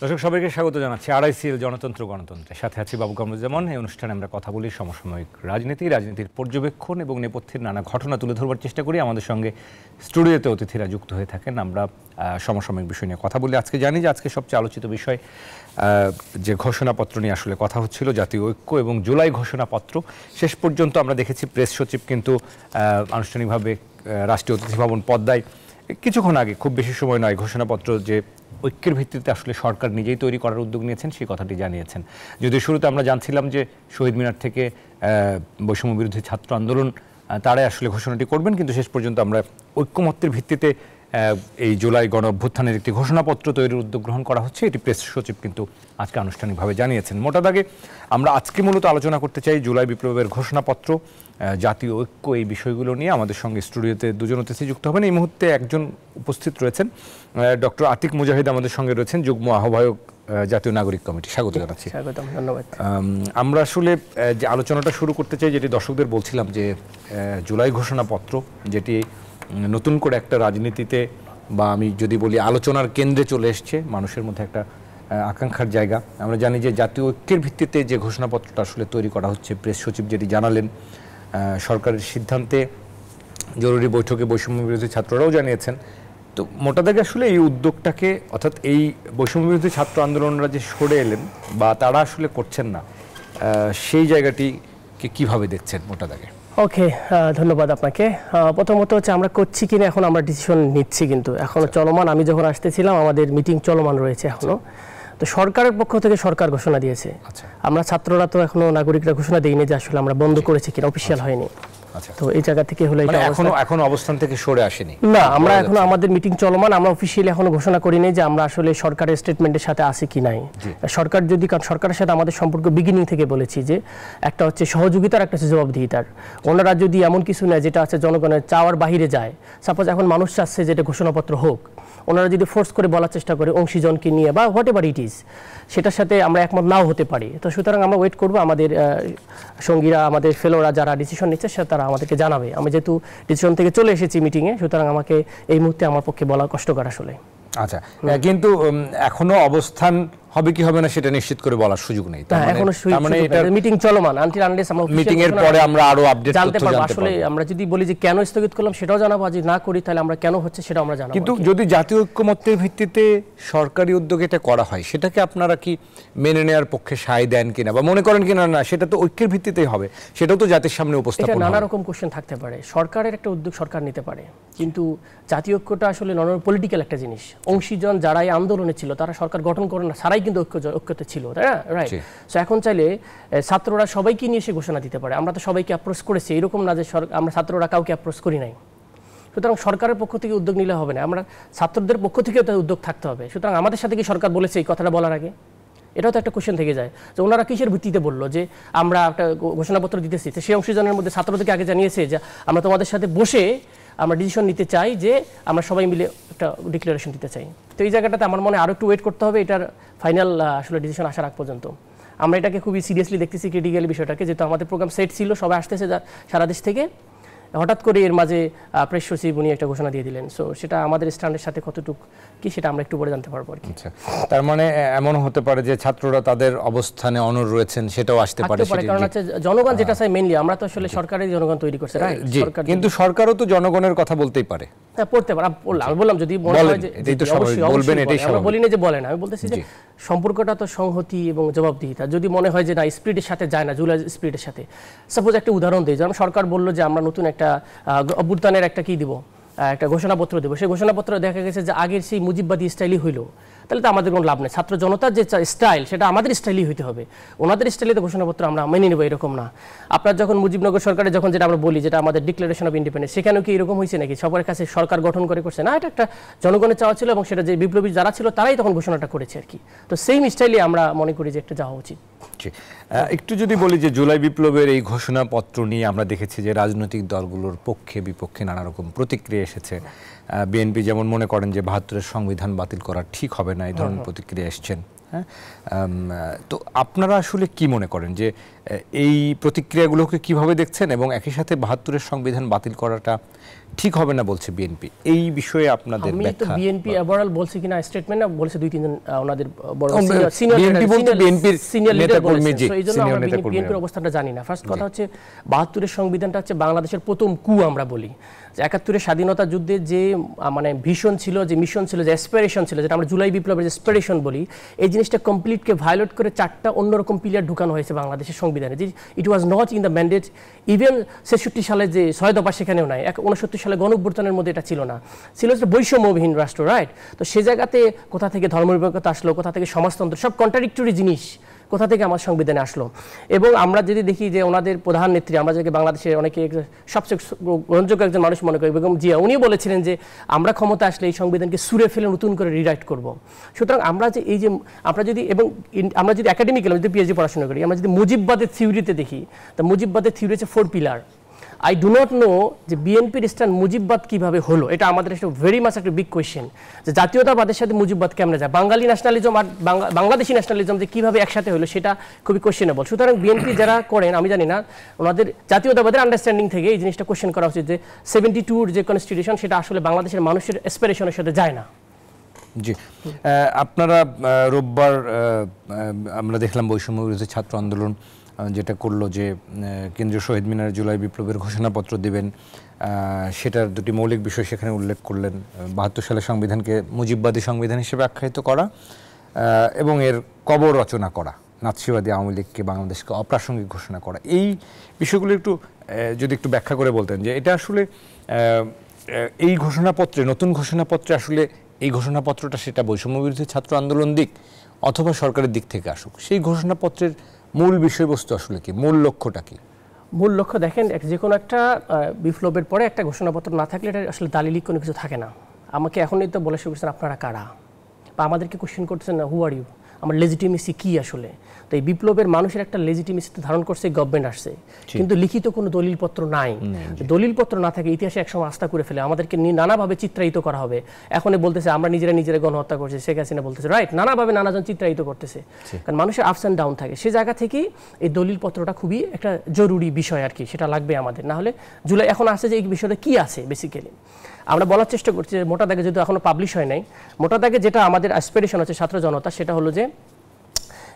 দর্শক সবাইকে স্বাগত জানাচ্ছি আরআইসিএল জনতন্ত্র গণতন্ত্রের সাথে আছি বাবু কামরুজ্জামান। এই অনুষ্ঠানে আমরা কথা বলি সমসাময়িক রাজনীতির পর্যবেক্ষণ এবং নেপথ্যের নানা ঘটনা তুলে ধরবার চেষ্টা করি। আমাদের সঙ্গে স্টুডিওতে অতিথিরা যুক্ত হয়ে থাকেন, আমরা সমসাময়িক বিষয় নিয়ে কথা বলি। আজকে জানি যে আজকে সবচেয়ে আলোচিত বিষয় যে ঘোষণাপত্র নিয়ে আসলে কথা হচ্ছিল, জাতীয় ঐক্য এবং জুলাই ঘোষণাপত্র। শেষ পর্যন্ত আমরা দেখেছি প্রেস সচিব কিন্তু আনুষ্ঠানিকভাবে রাষ্ট্রীয় অতিথি ভবন পদ্মায় কিছুক্ষণ আগে, খুব বেশি সময় নয়, ঘোষণাপত্র যে ঐক্যের ভিত্তিতে আসলে সরকার নিজেই তৈরি করার উদ্যোগ নিয়েছেন সেই কথাটি জানিয়েছেন। যদিও শুরুতে আমরা জানছিলাম যে শহীদ মিনার থেকে বৈষম্য বিরোধী ছাত্র আন্দোলন তারাই আসলে ঘোষণাটি করবেন, কিন্তু শেষ পর্যন্ত আমরা ঐক্যমত্যের ভিত্তিতে এই জুলাই গণ অভ্যুত্থানের একটি ঘোষণাপত্র তৈরির উদ্যোগ গ্রহণ করা হচ্ছে, এটি প্রেস সচিব কিন্তু আজকে আনুষ্ঠানিকভাবে জানিয়েছেন। মোটা দাগে আমরা আজকে মূলত আলোচনা করতে চাই জুলাই বিপ্লবের ঘোষণাপত্র, জাতীয় ঐক্য, এই বিষয়গুলো নিয়ে। আমাদের সঙ্গে স্টুডিওতে দুজন অতিথি যুক্ত হবেন। এই মুহূর্তে একজন উপস্থিত রয়েছেন, ডক্টর আতিক মুজাহিদ আমাদের সঙ্গে রয়েছেন, যুগ্ম আহ্বায়ক, জাতীয় নাগরিক কমিটি। স্বাগত জানাচ্ছি। স্বাগতম, ধন্যবাদ। আমরা আসলে যে আলোচনাটা শুরু করতে চাই, যেটি দর্শকদের বলছিলাম যে জুলাই ঘোষণাপত্র, যেটি নতুন করে একটা রাজনীতিতে, বা আমি যদি বলি আলোচনার কেন্দ্রে চলে এসছে, মানুষের মধ্যে একটা আকাঙ্ক্ষার জায়গা। আমরা জানি যে জাতীয় ঐক্যের ভিত্তিতে যে ঘোষণাপত্রটা আসলে তৈরি করা হচ্ছে, প্রেস সচিব যেটি জানালেন, সরকারের সিদ্ধান্তে জরুরি বৈঠকে বৈষম্য বিরোধী ছাত্ররাও জানিয়েছেন। তো মোটা দাগে আসলে এই উদ্যোগটাকে, অর্থাৎ এই বৈষম্য বিরোধী ছাত্র আন্দোলনরা যে সরে এলেন বা তারা আসলে করছেন না, সেই জায়গাটিকে কিভাবে দেখছেন মোটা দাগে? ওকে, ধন্যবাদ আপনাকে। প্রথমত হচ্ছে আমরা করছি কিনা এখন আমরা ডিসিশন নিচ্ছি, কিন্তু এখনো চলমান। আমি যখন আসতেছিলাম আমাদের মিটিং চলমান রয়েছে এখনো। তো সরকারের পক্ষ থেকে সরকার ঘোষণা দিয়েছে, আমরা ছাত্ররা তো এখনো, নাগরিকরা ঘোষণা দেয়নি যে আসলে আমরা বন্ধ করেছি কিনা, অফিসিয়াল হয়নি। তো এই জায়গা থেকে হলো এটা এখনো অবস্থান থেকে সরে আসেনি না, আমরা এখনো আমাদের মিটিং চলমান, আমরা অফিসিয়ালি এখনো ঘোষণা করিনি যে আমরা আসলে সরকারের স্টেটমেন্টের সাথে আসি কি নাই। সরকার যদি, কারণ সরকারের সাথে আমাদের সম্পর্ক বিগিনিং থেকে বলেছি যে একটা হচ্ছে সহযোগিতার, একটা হচ্ছে জবাবদিহিতার। ওনারা যদি এমন কিছু নেয় যেটা আছে জনগণের চাওয়ার বাহিরে যায়, সাপোজ এখন মানুষ চাচ্ছে যেটা ঘোষণাপত্র হোক, ওনারা যদি ফোর্স করে বলার চেষ্টা করে অংশীজনকে নিয়ে বা হোয়াট এভার ইট ইজ, সেটার সাথে আমরা একমত নাও হতে পারি। তো সুতরাং আমরা ওয়েট করবো, আমাদের সঙ্গীরা, আমাদের ফেলোরা যারা ডিসিশন নিচ্ছে তারা আমাদেরকে জানাবে। আমি যেহেতু ডিসিশন থেকে চলে এসেছি মিটিংয়ে, সুতরাং আমাকে এই মুহূর্তে আমার পক্ষে বলা কষ্টকর আসলে। আচ্ছা, কিন্তু এখনো অবস্থান হবে কি হবে না সেটা নিশ্চিত করে বলার সুযোগ নেই। মিটিং চলমান, আনটিল আনলেস আমরা মিটিং এর পরে আমরা আরো আপডেট জানতে পারবো। আসলে আমরা যদি বলি যে কেন স্থগিত করলাম সেটাও জানাবো, যদি না করি তাহলে আমরা কেন হচ্ছে সেটাও আমরা জানাবো। কিন্তু যদি জাতীয় ঐক্যমত্যের ভিত্তিতে সরকারি উদ্যোগে এটা করা হয়, সেটাকে আপনারা কি মেনে নেওয়ার পক্ষে সায় দেন কিনা, বা মনে করেন কিনা না সেটা তো ঐক্যের ভিত্তিতেই হবে, সেটাও তো জাতির সামনে উপস্থাপন হবে? নানা রকম কোশ্চেন থাকতে পারে। সরকারের একটা উদ্যোগ সরকার নিতে পারে, কিন্তু জাতীয় ঐক্যটা আসলে নন পলিটিক্যাল একটা জিনিস। অংশীজন যারা এই আন্দোলনে ছিল তারা সরকার গঠন করে না, সারাই কিন্তু ঐক্যতে ছিল, তাই না? রাইট। সো এখন চাইলে ছাত্ররা সবাইকে নিয়ে এসে ঘোষণা দিতে পারে। আমরা তো সবাইকে অ্যাপ্রোচ করেছি, এরকম না যে আমরা ছাত্ররা কাউকে অ্যাপ্রোচ করি নাই। সুতরাং সরকারের পক্ষ থেকে উদ্যোগ নিলে হবে না, আমরা ছাত্রদের পক্ষ থেকেও তার উদ্যোগ থাকতে হবে। সুতরাং আমাদের সাথে কি সরকার বলেছে এই কথাটা বলার আগে? এটাও তো একটা কোশ্চেন থেকে যায় যে ওনারা কিসের ভিত্তিতে বললো যে আমরা একটা ঘোষণাপত্র দিতেছি। সেই অংশীজনের মধ্যে ছাত্রদেরকে আগে জানিয়েছে যে আমরা তোমাদের সাথে বসে আমরা ডিসিশন নিতে চাই, যে আমরা সবাই মিলে একটা ডিক্লারেশন দিতে চাই। তো এই জায়গাটাতে আমার মনে আরও একটু ওয়েট করতে হবে, এটার ফাইনাল আসলে ডিসিশন আসার আগ পর্যন্ত। আমরা এটাকে খুবই সিরিয়াসলি দেখতেছি, ক্রিটিক্যালি বিষয়টাকে, যেহেতু আমাদের প্রোগ্রাম সেট ছিল, সবাই আসতেছে সারা দেশ থেকে। হঠাৎ করে এর মাঝে প্রেস সচিব উনি একটা ঘোষণা দিয়ে দিলেন। সো সেটা আমাদের স্ট্যান্ডের সাথে কতটুকু কি সেটা আমরা একটু পরে জানতে পারবো আর কি। তার মানে এমন হতে পারে যে ছাত্ররা তাদের অবস্থানে অনড় রয়েছেন, সেটাও আসতে পারে। কারণ হচ্ছে জনগণ যেটা চাই মেইনলি, আমরা তো আসলে সরকারের জনগণ তৈরি করছে, কিন্তু সরকারও তো জনগণের কথা বলতেই পারে। হ্যাঁ, পড়তে পারে। আমি বললাম যদি মনে হয় যে বলবেন, এটাই আমরা বলি না যে বলেন, আমি বলতেছি যে সম্পর্কটা তো সংহতি এবং জবাবদিহিতা। যদি মনে হয় যে না, স্পিরিটের সাথে যায় না, জুলাই স্পিরিটের সাথে, সাপোজ একটা উদাহরণ দিই, যেমন সরকার বললো যে আমরা নতুন একটা অভ্যুত্থানের একটা কি দিব, একটা ঘোষণাপত্র দেবো। সেই ঘোষণাপত্র দেখা গেছে যে আগের সেই মুজিববাদী স্টাইলই হইলো, তাহলে তো আমাদের কোনো লাভ নেই। ছাত্র জনতার যে স্টাইল সেটা আমাদের স্টাইলই হইতে হবে, ওনাদের স্টাইলে তো ঘোষণাপত্র আমরা মেনে নেবো, এরকম না। আপনার যখন মুজিবনগর সরকারের যখন যেটা আমরা বলি, যেটা আমাদের ডিক্লারেশন অফ ইন্ডিপেন্ডেন্স, সেখানেও কি এরকম হয়েছে নাকি সবার কাছে সরকার গঠন করে করছে না? এটা একটা জনগণের চাওয়া ছিল, এবং সেটা যে বিপ্লবী যারা ছিল তারাই তখন ঘোষণাটা করেছে আর কি। তো সেম স্টাইলে আমরা মনে করি যে একটা যাওয়া উচিত। একটু যদি বলি যে জুলাই বিপ্লবের এই ঘোষণাপত্র নিয়ে আমরা দেখেছি যে রাজনৈতিক দলগুলোর পক্ষে বিপক্ষে নানা রকম প্রতিক্রিয়া এসেছে। বিএনপি যেমন মনে করেন যে ৭২-এর সংবিধান বাতিল করা ঠিক হবে না, এই ধরনের প্রতিক্রিয়া এসছেন। হ্যাঁ, তো আপনারা আসলে কি মনে করেন যে এই প্রতিক্রিয়াগুলোকে কিভাবে দেখছেন, এবং একই সাথে ৭২-এর সংবিধান বাতিল করাটা ঠিক হবে না বলছে বিএনপি, এই বিষয়ে আপনাদের আমি তো ব্যাখ্যা? বিএনপি ওভারঅল বলছে কিনা স্টেটমেন্ট না বলেছে দুই তিনজন ওনাদের বড় বিএনপি বলতে বিএনপির সিনিয়র লিডার নেতাকর্মী, জি, বলেছেন। এই জন্য সিনিয়র আমরা নেতাকর্মী। বিএনপির অবস্থানটা জানি না। ফার্স্ট কথা হচ্ছে ৭২-এর সংবিধানটা হচ্ছে বাংলাদেশের প্রথম কু আমরা বলি। যে ৭১-এর স্বাধীনতা যুদ্ধে যে মানে ভিশন ছিল, যে মিশন ছিল, যে অ্যাসপিরেশন ছিল, যেটা আমরা জুলাই বিপ্লবের যে অ্যাসপিরেশন বলি, এই জিনিসটা কমপ্লিটকে ভায়োলেট করে 4টা অন্যরকম পিলার ঢুকানো হয়েছে বাংলাদেশের সংবিধানে। যে it was not in the mandate. Even ৬৬ সালে যে ৬ দফা সেখানেও নাই, ৬৯ সালে গণঅভ্যুত্থানের মধ্যে এটা ছিল না, ছিল হচ্ছে বৈষম্যবিহীন রাষ্ট্র, রাইট? তো সে জায়গাতে কোথা থেকে ধর্মনিরপেক্ষতা আসলো, কোথা থেকে সমাজতন্ত্র, সব কন্ট্রাডিক্টরি জিনিস কোথা থেকে আমার সংবিধানে আসলো। এবং আমরা যদি দেখি যে ওনাদের প্রধান নেত্রী, আমরা যাকে বাংলাদেশের অনেকে সবচেয়ে গ্রহণযোগ্য একজন মানুষ মনে করি, বেগম জিয়া, উনিও বলেছিলেন যে আমরা ক্ষমতা আসলে এই সংবিধানকে সুরে ফেলে নতুন করে রিরাইট করব। সুতরাং আমরা যে এই যে আমরা যদি এবং আমরা যদি একাডেমিক্যাল, যদি পিএইচডি পড়াশোনা করি, আমরা যদি মুজিববাদের থিওরিতে দেখি, তো মুজিববাদের থিওরি হচ্ছে 4 pillar. I do not know যে বিএনপির স্ট্যান্ড মুজিববাদ কিভাবে হলো, এটা আমাদের একটা ভেরি মাচ একটা বিগ কোয়েশ্চেন, যে জাতীয়তাবাদের সাথে মুজিববাদ কেমনে যায়, বাঙালি ন্যাশনালিজম আর বাংলাদেশি ন্যাশনালিজম যে কীভাবে একসাথে হলো সেটা খুবই কোয়েশ্চেনেবল। সুতরাং বিএনপি যারা করেন, আমি জানি না, ওনাদের জাতীয়তাবাদের আন্ডারস্ট্যান্ডিং থেকে এই জিনিসটা কোয়েশ্চেন করা উচিত যে 72-র যে কনস্টিটিউশন সেটা আসলে বাংলাদেশের মানুষের অ্যাসপিরেশনের সাথে যায় না। জি, আপনারা রোববার আমরা দেখলাম বৈষম্য বিরোধী ছাত্র আন্দোলন যেটা করলো যে কেন্দ্রীয় শহীদ মিনারে জুলাই বিপ্লবের ঘোষণাপত্র দেবেন, সেটার দুটি মৌলিক বিষয় সেখানে উল্লেখ করলেন। ৭২ সালের সংবিধানকে মুজিববাদী সংবিধান হিসেবে আখ্যায়িত করা এবং এর কবর রচনা করা, নাৎসিবাদী আওয়ামী লীগকে বাংলাদেশকে অপ্রাসঙ্গিক ঘোষণা করা। এই বিষয়গুলো একটু যদি একটু ব্যাখ্যা করে বলতেন যে এটা আসলে এই ঘোষণাপত্রে, নতুন ঘোষণাপত্রে আসলে এই ঘোষণাপত্রটা সেটা বৈষম্য বিরোধী ছাত্র আন্দোলন দিক অথবা সরকারের দিক থেকে আসুক, সেই ঘোষণাপত্রের মূল বিষয়বস্তু আসলে কি, মূল লক্ষ্যটা কি? মূল লক্ষ্য দেখেন, যে কোনো একটা বিপ্লবের পরে একটা ঘোষণাপত্র না থাকলে এটা আসলে দালিলিক কোনো কিছু থাকে না। আমাকে এখনই তো বলে শুরু করছেন আপনারা কারা, বা আমাদেরকে কোশ্চেন করতেছেন না হু আর ইউ, আমার লেজিটিমেসি কি আসলে। তো এই বিপ্লবের মানুষের একটা লেজিটিমেসি ধারণ করছে গভর্নমেন্ট আসছে, কিন্তু লিখিত কোনো দলিলপত্র নাই। দলিলপত্র না থাকে ইতিহাসে একসময় আস্থা করে ফেলে, আমাদেরকে নানাভাবে চিত্রায়িত করা হবে। এখন বলতেছে আমরা নিজেরা গণহত্যা করছি, শেখ হাসিনা বলতেছে, রাইট, নানাভাবে নানাজন চিত্রায়িত করতেছে, কারণ মানুষের আপস অ্যান্ড ডাউন থাকে। সে জায়গা থেকেই এই দলিলপত্রটা খুবই একটা জরুরি বিষয় আর কি, সেটা লাগবে আমাদের। না হলে জুলাই এখন আসছে যে এই বিষয়টা কি আছে বেসিক্যালি আমরা বলার চেষ্টা করছি। মোটা দাগে যেহেতু এখনো পাবলিশ হয় নাই, মোটা দাগে যেটা আমাদের অ্যাসপিরেশন হচ্ছে ছাত্র জনতা, সেটা হলো যে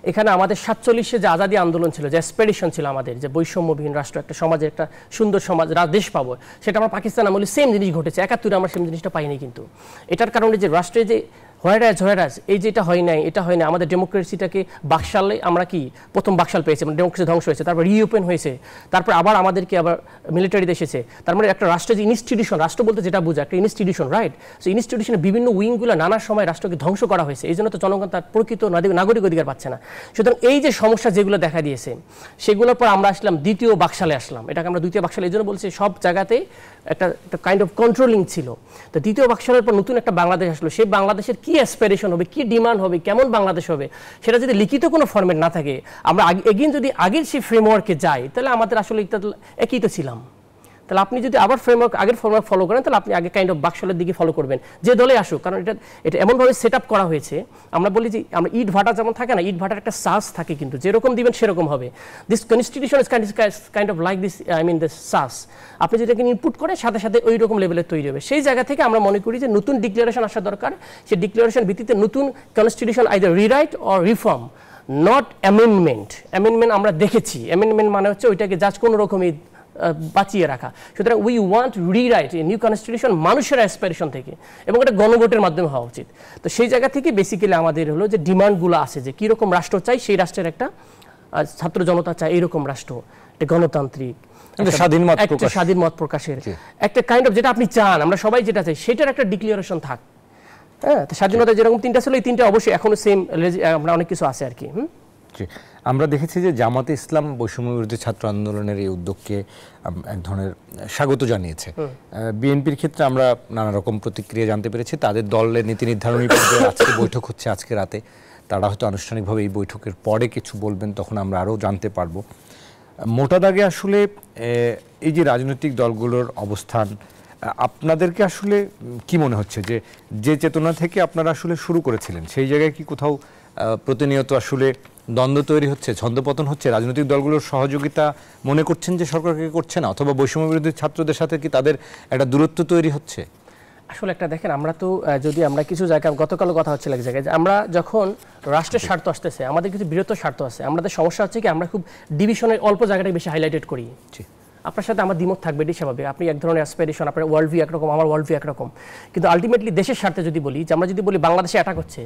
এখানে আমাদের ৪৭-এ যে আজাদী আন্দোলন ছিল, যে অ্যাসপিরেশন ছিল আমাদের, যে বৈষম্যবিহীন রাষ্ট্র, একটা সমাজে একটা সুন্দর সমাজ, দেশ পাবো, সেটা আমরা পাকিস্তান আমলে সেম জিনিস ঘটেছে। ৭১-এ আমরা সেম জিনিসটা পাইনি। কিন্তু এটার কারণে যে রাষ্ট্রে যে হোয়ারাজ এই যে এটা হয় নাই, এটা হয় না, আমাদের ডেমোক্রেসিটাকে বাকশালে আমরা কি প্রথম বাকশাল পেয়েছি, মানে ডেমোক্রেসি ধ্বংস হয়েছে, তারপর রিওপেন হয়েছে, তারপর আবার আমাদেরকে আবার মিলিটারিতে এসেছে। তার মানে একটা রাষ্ট্রের যে ইনস্টিটিউশন, রাষ্ট্র বলতে যেটা বোঝা একটা ইনস্টিটিউশন, রাইট? সো ইনস্টিটিউশনের বিভিন্ন উইংগুলো নানা সময় রাষ্ট্রকে ধ্বংস করা হয়েছে, এই জন্য তো জনগণ তার প্রকৃত নাগরিক অধিকার পাচ্ছে না। সুতরাং এই যে সমস্যা যেগুলো দেখা দিয়েছে, সেগুলোর পর আমরা আসলাম দ্বিতীয় বাকশালে আসলাম। এটাকে আমরা দ্বিতীয় বাকশাল এই জন্য বলছি, সব জায়গাতেই একটা কাইন্ড অফ কন্ট্রোলিং ছিল। তো দ্বিতীয় বাকশালের পর নতুন একটা বাংলাদেশ আসলো, সেই বাংলাদেশের কি অ্যাসপিরেশন হবে, কি ডিমান্ড হবে, কেমন বাংলাদেশ হবে, সেটা যদি লিখিত কোনো ফরম্যাট না থাকে, আমরা এগেইন যদি আগের সেই ফ্রেমওয়ার্কে যাই, তাহলে আমাদের আসলে একই তো ছিলাম। তাহলে আপনি যদি আবার আগের ফ্রেমওয়ার্ক ফলো করেন, তাহলে আপনি আগে কাইন্ড অফ বাকশালের দিকে ফলো করবেন, যে দলে আসুক। কারণ এটা এমনভাবে সেট আপ করা হয়েছে, আমরা বলি যে আমরা ইট ভাটা যেমন থাকে না, ইট ভাটার একটা সাস থাকে, কিন্তু যেরকম দিবেন সেরকম হবে। This constitution is kind of like this, I mean this sauce. আপনি যেটাকে ইনপুট করেন সাথে সাথে ওই রকম লেভেলের তৈরি হবে। সেই জায়গা থেকে আমরা মনে করি যে নতুন ডিক্লারেশন আসা দরকার। সেই ডিক্লারেশন ভিত্তিতে নতুন constitution either rewrite or reform, not amendment. Amendment আমরা দেখেছি, অ্যামেন্ডমেন্ট মানে হচ্ছে ওইটাকে জাস্ট কোনো রকমই বাঁচিয়ে রাখা। সুতরাং we want rewrite a new constitution মানুষের অ্যাসপিরেশন থেকে, এবং এটা গণভোটের মাধ্যমে হওয়া উচিত। তো সেই জায়গা থেকে বেসিক্যালি আমাদের হলো যে ডিমান্ডগুলো আছে, যে কীরকম রাষ্ট্র চাই, সেই রাষ্ট্রের একটা ছাত্র জনতা চাই এইরকম রাষ্ট্র, একটা গণতান্ত্রিক, স্বাধীন মত প্রকাশের একটা কাইন্ড অফ, যেটা আপনি চান, আমরা সবাই যেটা চাই, সেটার একটা ডিক্লারেশন থাক। হ্যাঁ, তো স্বাধীনতা যেরকম 3টা ছিল, এই 3টা অবশ্যই এখনো সেম, আমরা অনেক কিছু আছে আর কি। আমরা দেখেছি যে জামাতে ইসলাম বৈষম্য বিরোধী ছাত্র আন্দোলনের এই উদ্যোগকে এক ধরনের স্বাগত জানিয়েছে। বিএনপির ক্ষেত্রে আমরা নানা রকম প্রতিক্রিয়া জানতে পেরেছি। তাদের দলের নীতি নির্ধারণী পর্যায়ে আজকে বৈঠক হচ্ছে, আজকে রাতে। তারা হয়তো আনুষ্ঠানিকভাবে এই বৈঠকের পরে কিছু বলবেন, তখন আমরা আরও জানতে পারবো। মোটা দাগে আসলে এই যে রাজনৈতিক দলগুলোর অবস্থান, আপনাদেরকে আসলে কি মনে হচ্ছে যে চেতনা থেকে আপনারা আসলে শুরু করেছিলেন, সেই জায়গায় কি কোথাও প্রতিনিয়ত আসলে দ্বন্দ্ব তৈরি হচ্ছে, ছন্দপতন হচ্ছে, রাজনৈতিক দলগুলোর সহযোগিতা মনে করছেন যে সরকারকে করছে না, অথবা বৈষম্য বিরোধী ছাত্রদের সাথে কি তাদের একটা দূরত্ব তৈরি হচ্ছে? আসলে একটা দেখেন, আমরা তো যদি আমরা কিছু জায়গায় গতকালও কথা হচ্ছিল এক জায়গায়, যে আমরা যখন রাষ্ট্রের স্বার্থ আসতেছে, আমাদের কিছু বৃহত্তর স্বার্থ আছে। আমাদের সমস্যা হচ্ছে কি, আমরা খুব ডিভিশনের অল্প জায়গাটাকে বেশি হাইলাইটেড করি। আপনার সাথে আমার দ্বিমত থাকবে, এটাই স্বাভাবিক। আপনি এক ধরনের অ্যাসপিরেশন, আপনার ওয়ার্ল্ড ভিউ একরকম, আমার ওয়ার্ল্ড ভিউ একরকম, কিন্তু আলটিমেটলি দেশের স্বার্থে যদি বলি, যে আমরা যদি বলি বাংলাদেশে অ্যাটাক হচ্ছে,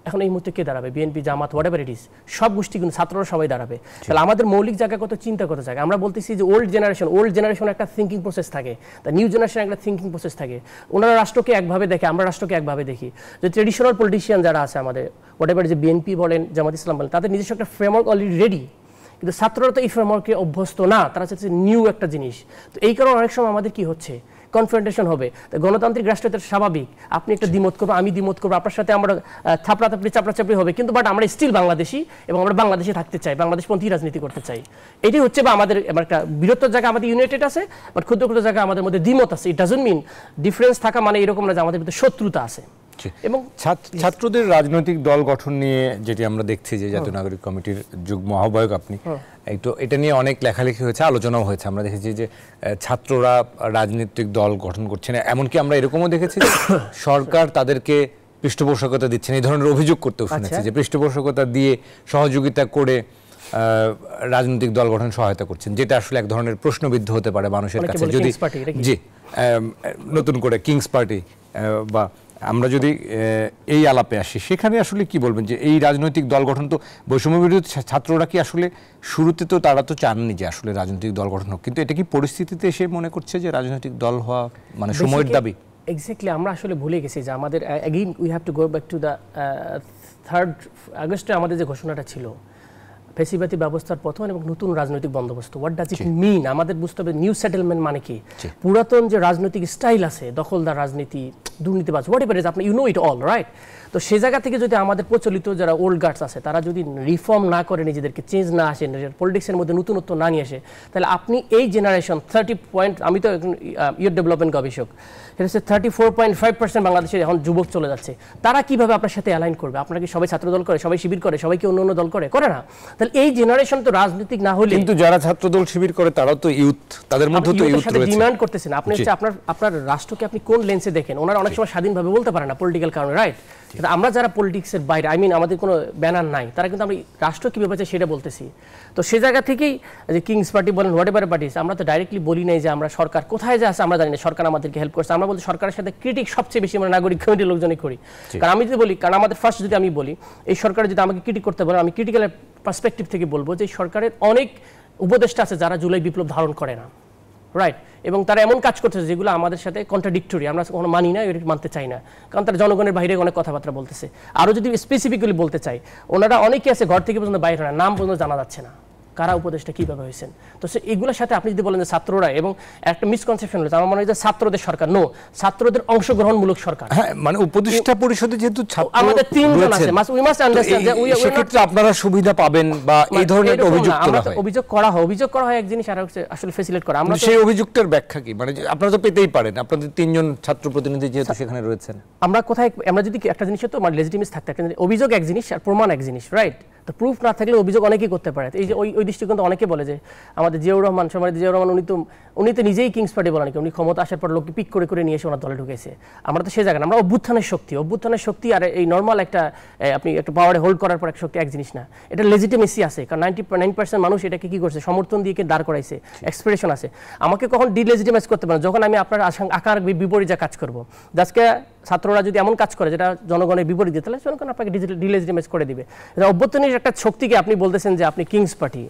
এখন এই মুহূর্তে কে দাঁড়াবে? BNP, Jamaat, whatever it is, সব গোষ্ঠী কিন্তু, ছাত্ররা সবাই দাঁড়াবে। তাহলে আমাদের মৌলিক জায়গা কত চিন্তা করতে জায়গা। আমরা বলতেছি যে ওল্ড জেনারেশন একটা থিঙ্কিং প্রসেস থাকে, তা নিউ জেনারেশন একটা থিঙ্কিং প্রসেস থাকে। ওনারা রাষ্ট্রকে একভাবে দেখে, আমরা রাষ্ট্রকে একভাবে দেখি। যে ট্রেডিশনাল পলিটিশিয়ান যারা আছে আমাদের, হোয়াটএভার, যে বিএনপি বলেন, জামাত ইসলাম বলেন, তাদের নিজস্ব একটা ফ্রেমওয়ার্ক অলরেডি রেডি, কিন্তু ছাত্ররা তো এই ফ্রেমওয়ার্কে অভ্যস্ত না, তারা চাচ্ছে নিউ একটা জিনিস। তো এই কারণে অনেক সময় আমাদের কি হচ্ছে, কনফ্রন্টেশন হবে। গণতান্ত্রিক রাষ্ট্রে এটা স্বাভাবিক, আপনি একটা দ্বিমত করবো, আমি দ্বিমত করবো, আপনার সাথে আমরা চাপড়াচাপড়ি হবে, কিন্তু বাট আমরা স্টিল বাংলাদেশি, এবং আমরা বাংলাদেশে থাকতে চাই, বাংলাদেশপন্থী রাজনীতি করতে চাই। এটাই হচ্ছে বা আমাদের একটা বৃহত্তর জায়গা আমাদের ইউনাইটেড আছে, বাট ক্ষুদ্র ক্ষুদ্র জায়গা আমাদের মধ্যে দ্বিমত আছে। ইট ডাজন্ট মিন ডিফারেন্স থাকা মানে এরকম না যে আমাদের ভিতরে শত্রুতা আছে। এবং ছাত্রদের রাজনৈতিক দল গঠন নিয়ে যেটি আমরা দেখছি, যে জাতীয় নাগরিক কমিটির যুগ্ম আহ্বায়ক আপনি, একটু এটা নিয়ে অনেক লেখালেখি হয়েছে, আলোচনাও হয়েছে। আমরা দেখেছি যে ছাত্ররা রাজনৈতিক দল গঠন করছে না, এমনকি আমরা এরকমও দেখেছি যে সরকার তাদেরকে পৃষ্ঠপোষকতা দিচ্ছেন, এই ধরনের অভিযোগ করতেও শুনেছি, যে পৃষ্ঠপোষকতা দিয়ে সহযোগিতা করে রাজনৈতিক দল গঠন সহায়তা করছেন, যেটা আসলে এক ধরনের প্রশ্নবিদ্ধ হতে পারে মানুষের কাছে। যদি জি নতুন করে কিংস পার্টি বা আমরা যদি এই আলাপে আসি, সেখানে আসলে কি বলবেন যে এই রাজনৈতিক দল গঠন, তো বৈষম্য বিরোধী ছাত্ররা কি আসলে শুরুতে তো তারা তো চাননি যে আসলে রাজনৈতিক দল গঠন হোক, কিন্তু এটা কি পরিস্থিতিতে এসে মনে করছে যে রাজনৈতিক দল হওয়া মানে সময়ের দাবি? এক্স্যাক্টলি, আমরা আসলে ভুলে গেছি যে আমাদের again we have to go back to the 3rd আগস্টে আমাদের যে ঘোষণাটা ছিল, ফেসিবাদী ব্যবস্থার পতন এবং নতুন রাজনৈতিক বন্দোবস্ত। হোয়াট ডাজ ইট মিন? আমাদের বুঝতে হবে নিউ সেটেলমেন্ট মানে কি। পুরাতন যে রাজনৈতিক স্টাইল আছে, দখলদার রাজনীতি, দুর্নীতিবাজ, হোয়াটএভার ইজ, আপনি you know it all, right? তো সে জায়গা থেকে যদি আমাদের প্রচলিত যারা ওল্ড গার্ডস আছে, তারা যদি রিফর্ম না করে, নিজেদেরকে চেঞ্জ না আসে, পলিটিক্সের মধ্যে নতুনত্ব না নিয়ে আসে, তাহলে আপনি এই জেনারেশন 30 পয়েন্ট, আমি তো ইয়ুথ ডেভেলপমেন্ট গবেষক, এটা হচ্ছে 34.5% বাংলাদেশের এখন যুবক চলে যাচ্ছে। তারা কিভাবে আপনার সাথে অ্যালাইন করবে? আপনারা কি সবাই ছাত্রদল করে, সবাই শিবির করে, সবাই কি অন্য অন্য দল করে না? তাহলে এই জেনারেশন তো রাজনৈতিক না হলে, কিন্তু যারা ছাত্রদল শিবির করে তারাও তো ইউথ, তাদের মধ্যে তো ইউথ রয়েছে। ডিমান্ড করতেছেন আপনি হচ্ছে আপনার রাষ্ট্রকে আপনি কোন লেন্সে দেখেন। ওনারা অনেক সময় স্বাধীনভাবে বলতে পারে না, পলিটিক্যাল কারণে, রাইট? আমরা যারা পলিটিক্সের বাইরে, আই মিন আমাদের কোনো ব্যানার নাই, তারা কিন্তু আমরা রাষ্ট্র কীভাবে চাই সেটা বলতেছি। তো সে জায়গা থেকেই যে কিংস পার্টি বলেন, হোয়াটএভার পার্টিস, আমরা তো ডাইরেক্টলি বলি নাই যে আমরা সরকার কোথায় যে আছে আমরা জানি না, সরকার আমাদেরকে হেল্প করছে। আমরা বলছি সরকারের সাথে ক্রিটিক সবচেয়ে বেশি আমরা নাগরিক কমিটির লোকজনই করি। কারণ আমি যদি বলি, কারণ আমাদের ফার্স্ট যদি আমি বলি, এই সরকারের যদি আমাকে ক্রিটিক করতে বলে, আমি ক্রিটিক্যাল পার্সপেক্টিভ থেকে বলবো যে সরকারের অনেক উপদেষ্টা আছে যারা জুলাই বিপ্লব ধারণ করে না, রাইট? এবং তারা এমন কাজ করতেছে যেগুলো আমাদের সাথে কন্ট্রাডিক্টরি, আমরা কোনো মানি না, এটা মানতে চাই না, কারণ তারা জনগণের বাইরে অনেক কথাবার্তা বলতেছে। আরও যদি স্পেসিফিক্যালি বলতে চাই, ওনারা অনেকে আছে ঘর থেকে পর্যন্ত বাইরে না, নাম পর্যন্ত জানা যাচ্ছে না কারা উপদেষ্টা কীভাবে হয়েছেন। তো সে এগুলোর সাথে আপনি যদি বলেন যে ছাত্ররা, এবং একটা মিসকনসেপশন হচ্ছে, আমার মনে হয় যে ছাত্রদের সরকার, নো, ছাত্রদের অংশগ্রহণমূলক সরকার। হ্যাঁ, মানে উপদেষ্টা পরিষদে যেহেতু আমাদের 3 জন আছে, উই মাস্ট আন্ডারস্ট্যান্ড যে সেক্ষেত্রে আপনারা সুবিধা পাবেন বা এই ধরনের একটা অভিযোগ করা হয়। অভিযোগ করা হয় এক জিনিস, আর হচ্ছে আসলে ফ্যাসিলিটেট করা। আমরা সেই অভিযোগটার ব্যাখ্যা কি? মানে আপনারা তো পেতেই পারেন, আপনাদের 3 জন ছাত্র প্রতিনিধি যেহেতু সেখানে রয়েছেন। আমরা কোথায়, আমরা যদি একটা জিনিস তো মানে লেজিটিমেসি থাকতে, একটা অভিযোগ এক জিনিস আর প্রমাণ এক জিনিস, রাইট? তো প্রুফ না থাকলে অভিযোগ অনেকেই করতে পারে। এই যে ওই দৃষ্টিকোণ অনেকে বলে যে আমাদের জিয়াউর রহমান, জিয়াউর রহমান উনি তো নিজেই কিংস পার্টি বলেন, উনি ক্ষমতা আসার পর লোককে পিক করে নিয়ে এসে ওনার দলে ঢুকেছে। আমরা তো সেই জায়গা না, আমরা অভ্যুত্থানের শক্তি আর এই নর্মাল একটা আপনি একটা পাওয়ারে হোল্ড করার পর একটা শক্তি এক জিনিস না। এটা লেজিটিমেসি আছে, কারণ 99% মানুষ এটাকে কি করছে, সমর্থন দিয়ে দাঁড় করাইছে, এক্সপ্রেশন আছে। আমাকে কখন ডিলেজিটিমাইজ করতে পারেন? যখন আমি আপনার আকার বিপরীতে কাজ করবো। আজকে ছাত্ররা যদি এমন কাজ করে যেটা জনগণের বিপরীতে, তাহলে জনগণ আপনাকে ডিলেজিটিমাইজ করে দিবে। অভ্যুত্থানের একটা শক্তিকে আপনি বলতেছেন যে আপনি কিংস পার্টি,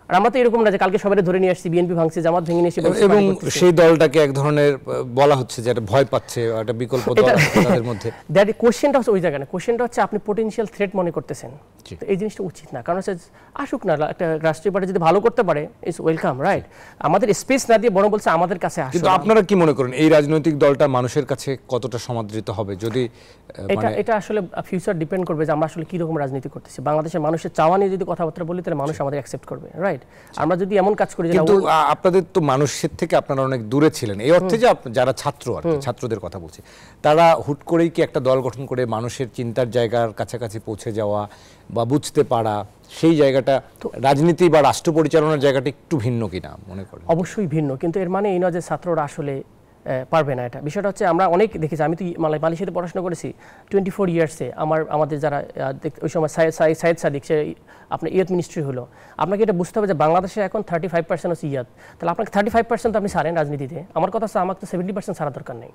আর আমরা তো এরকম না যে কালকে সবাই ধরে নিয়ে আসছি, বিএনপি ভাঙছে, জামাত ভেঙে নিয়ে এসে, এবং সেই দলটাকে এক ধরনের বলা হচ্ছে যে একটা ভয় পাচ্ছে, একটা বিকল্প দল তাদের মধ্যে। দ্যাট কোশ্চেনটা হচ্ছে ওই জায়গায় না, কোশ্চেনটা হচ্ছে আপনি পটেনশিয়াল থ্রেট মনে করতেছেন। তো এই জিনিসটা উচিত না, কারণ হচ্ছে আসুক না, একটা রাষ্ট্রীয় পার্টি যদি ভালো করতে পারে ইটস ওয়েলকাম, রাইট? আমাদের স্পেস না দিয়ে বরং বলছে আমাদের কাছে আসুন। কিন্তু আপনারা কি মনে করেন এই রাজনৈতিক দলটা মানুষের কাছে কতটা সমাদৃত হবে? যদি এটা আসলে ফিউচার ডিপেন্ড করবে যে আমরা আসলে কি রকম রাজনীতি করতেছি। বাংলাদেশের মানুষের চাওয়া নিয়ে যদি কথাবার্তা বলি, তাহলে মানুষ আমাদের অ্যাকসেপ্ট করবে, রাইট? আমরা যদি এমন কাজ করি, কিন্তু আপনাদের তো মানুষের থেকে আপনারা অনেক দূরে ছিলেন, এই অর্থে যে যারা ছাত্র আর কি, ছাত্রদের কথা বলছি, তারা হুট করেই কি একটা দল গঠন করে মানুষের চিন্তার জায়গার কাছাকাছি পৌঁছে যাওয়া বা বুঝতে পারা, সেই জায়গাটা রাজনীতি বা রাষ্ট্র পরিচালনার জায়গাটা একটু ভিন্ন কিনা মনে করেন? অবশ্যই ভিন্ন, কিন্তু এর মানে এই নয় যে ছাত্ররা আসলে পারবে না। এটা বিষয়টা হচ্ছে আমরা অনেক দেখেছি, আমি তো মালয়েশিয়াতে পড়াশোনা করেছি 24 ইয়ার্সে। আমাদের যারা ওই সময় সাইদ সাদিক, সে আপনার ইয়ত মিনিস্ট্রি হলো। আপনাকে এটা বুঝতে হবে যে বাংলাদেশে এখন 35% হচ্ছে ইয়াত, তাহলে আপনাকে 35% তো আপনি ছাড়েন রাজনীতিতে। আমার কথা হচ্ছে আমাকে তো 70% ছাড়া দরকার নেই।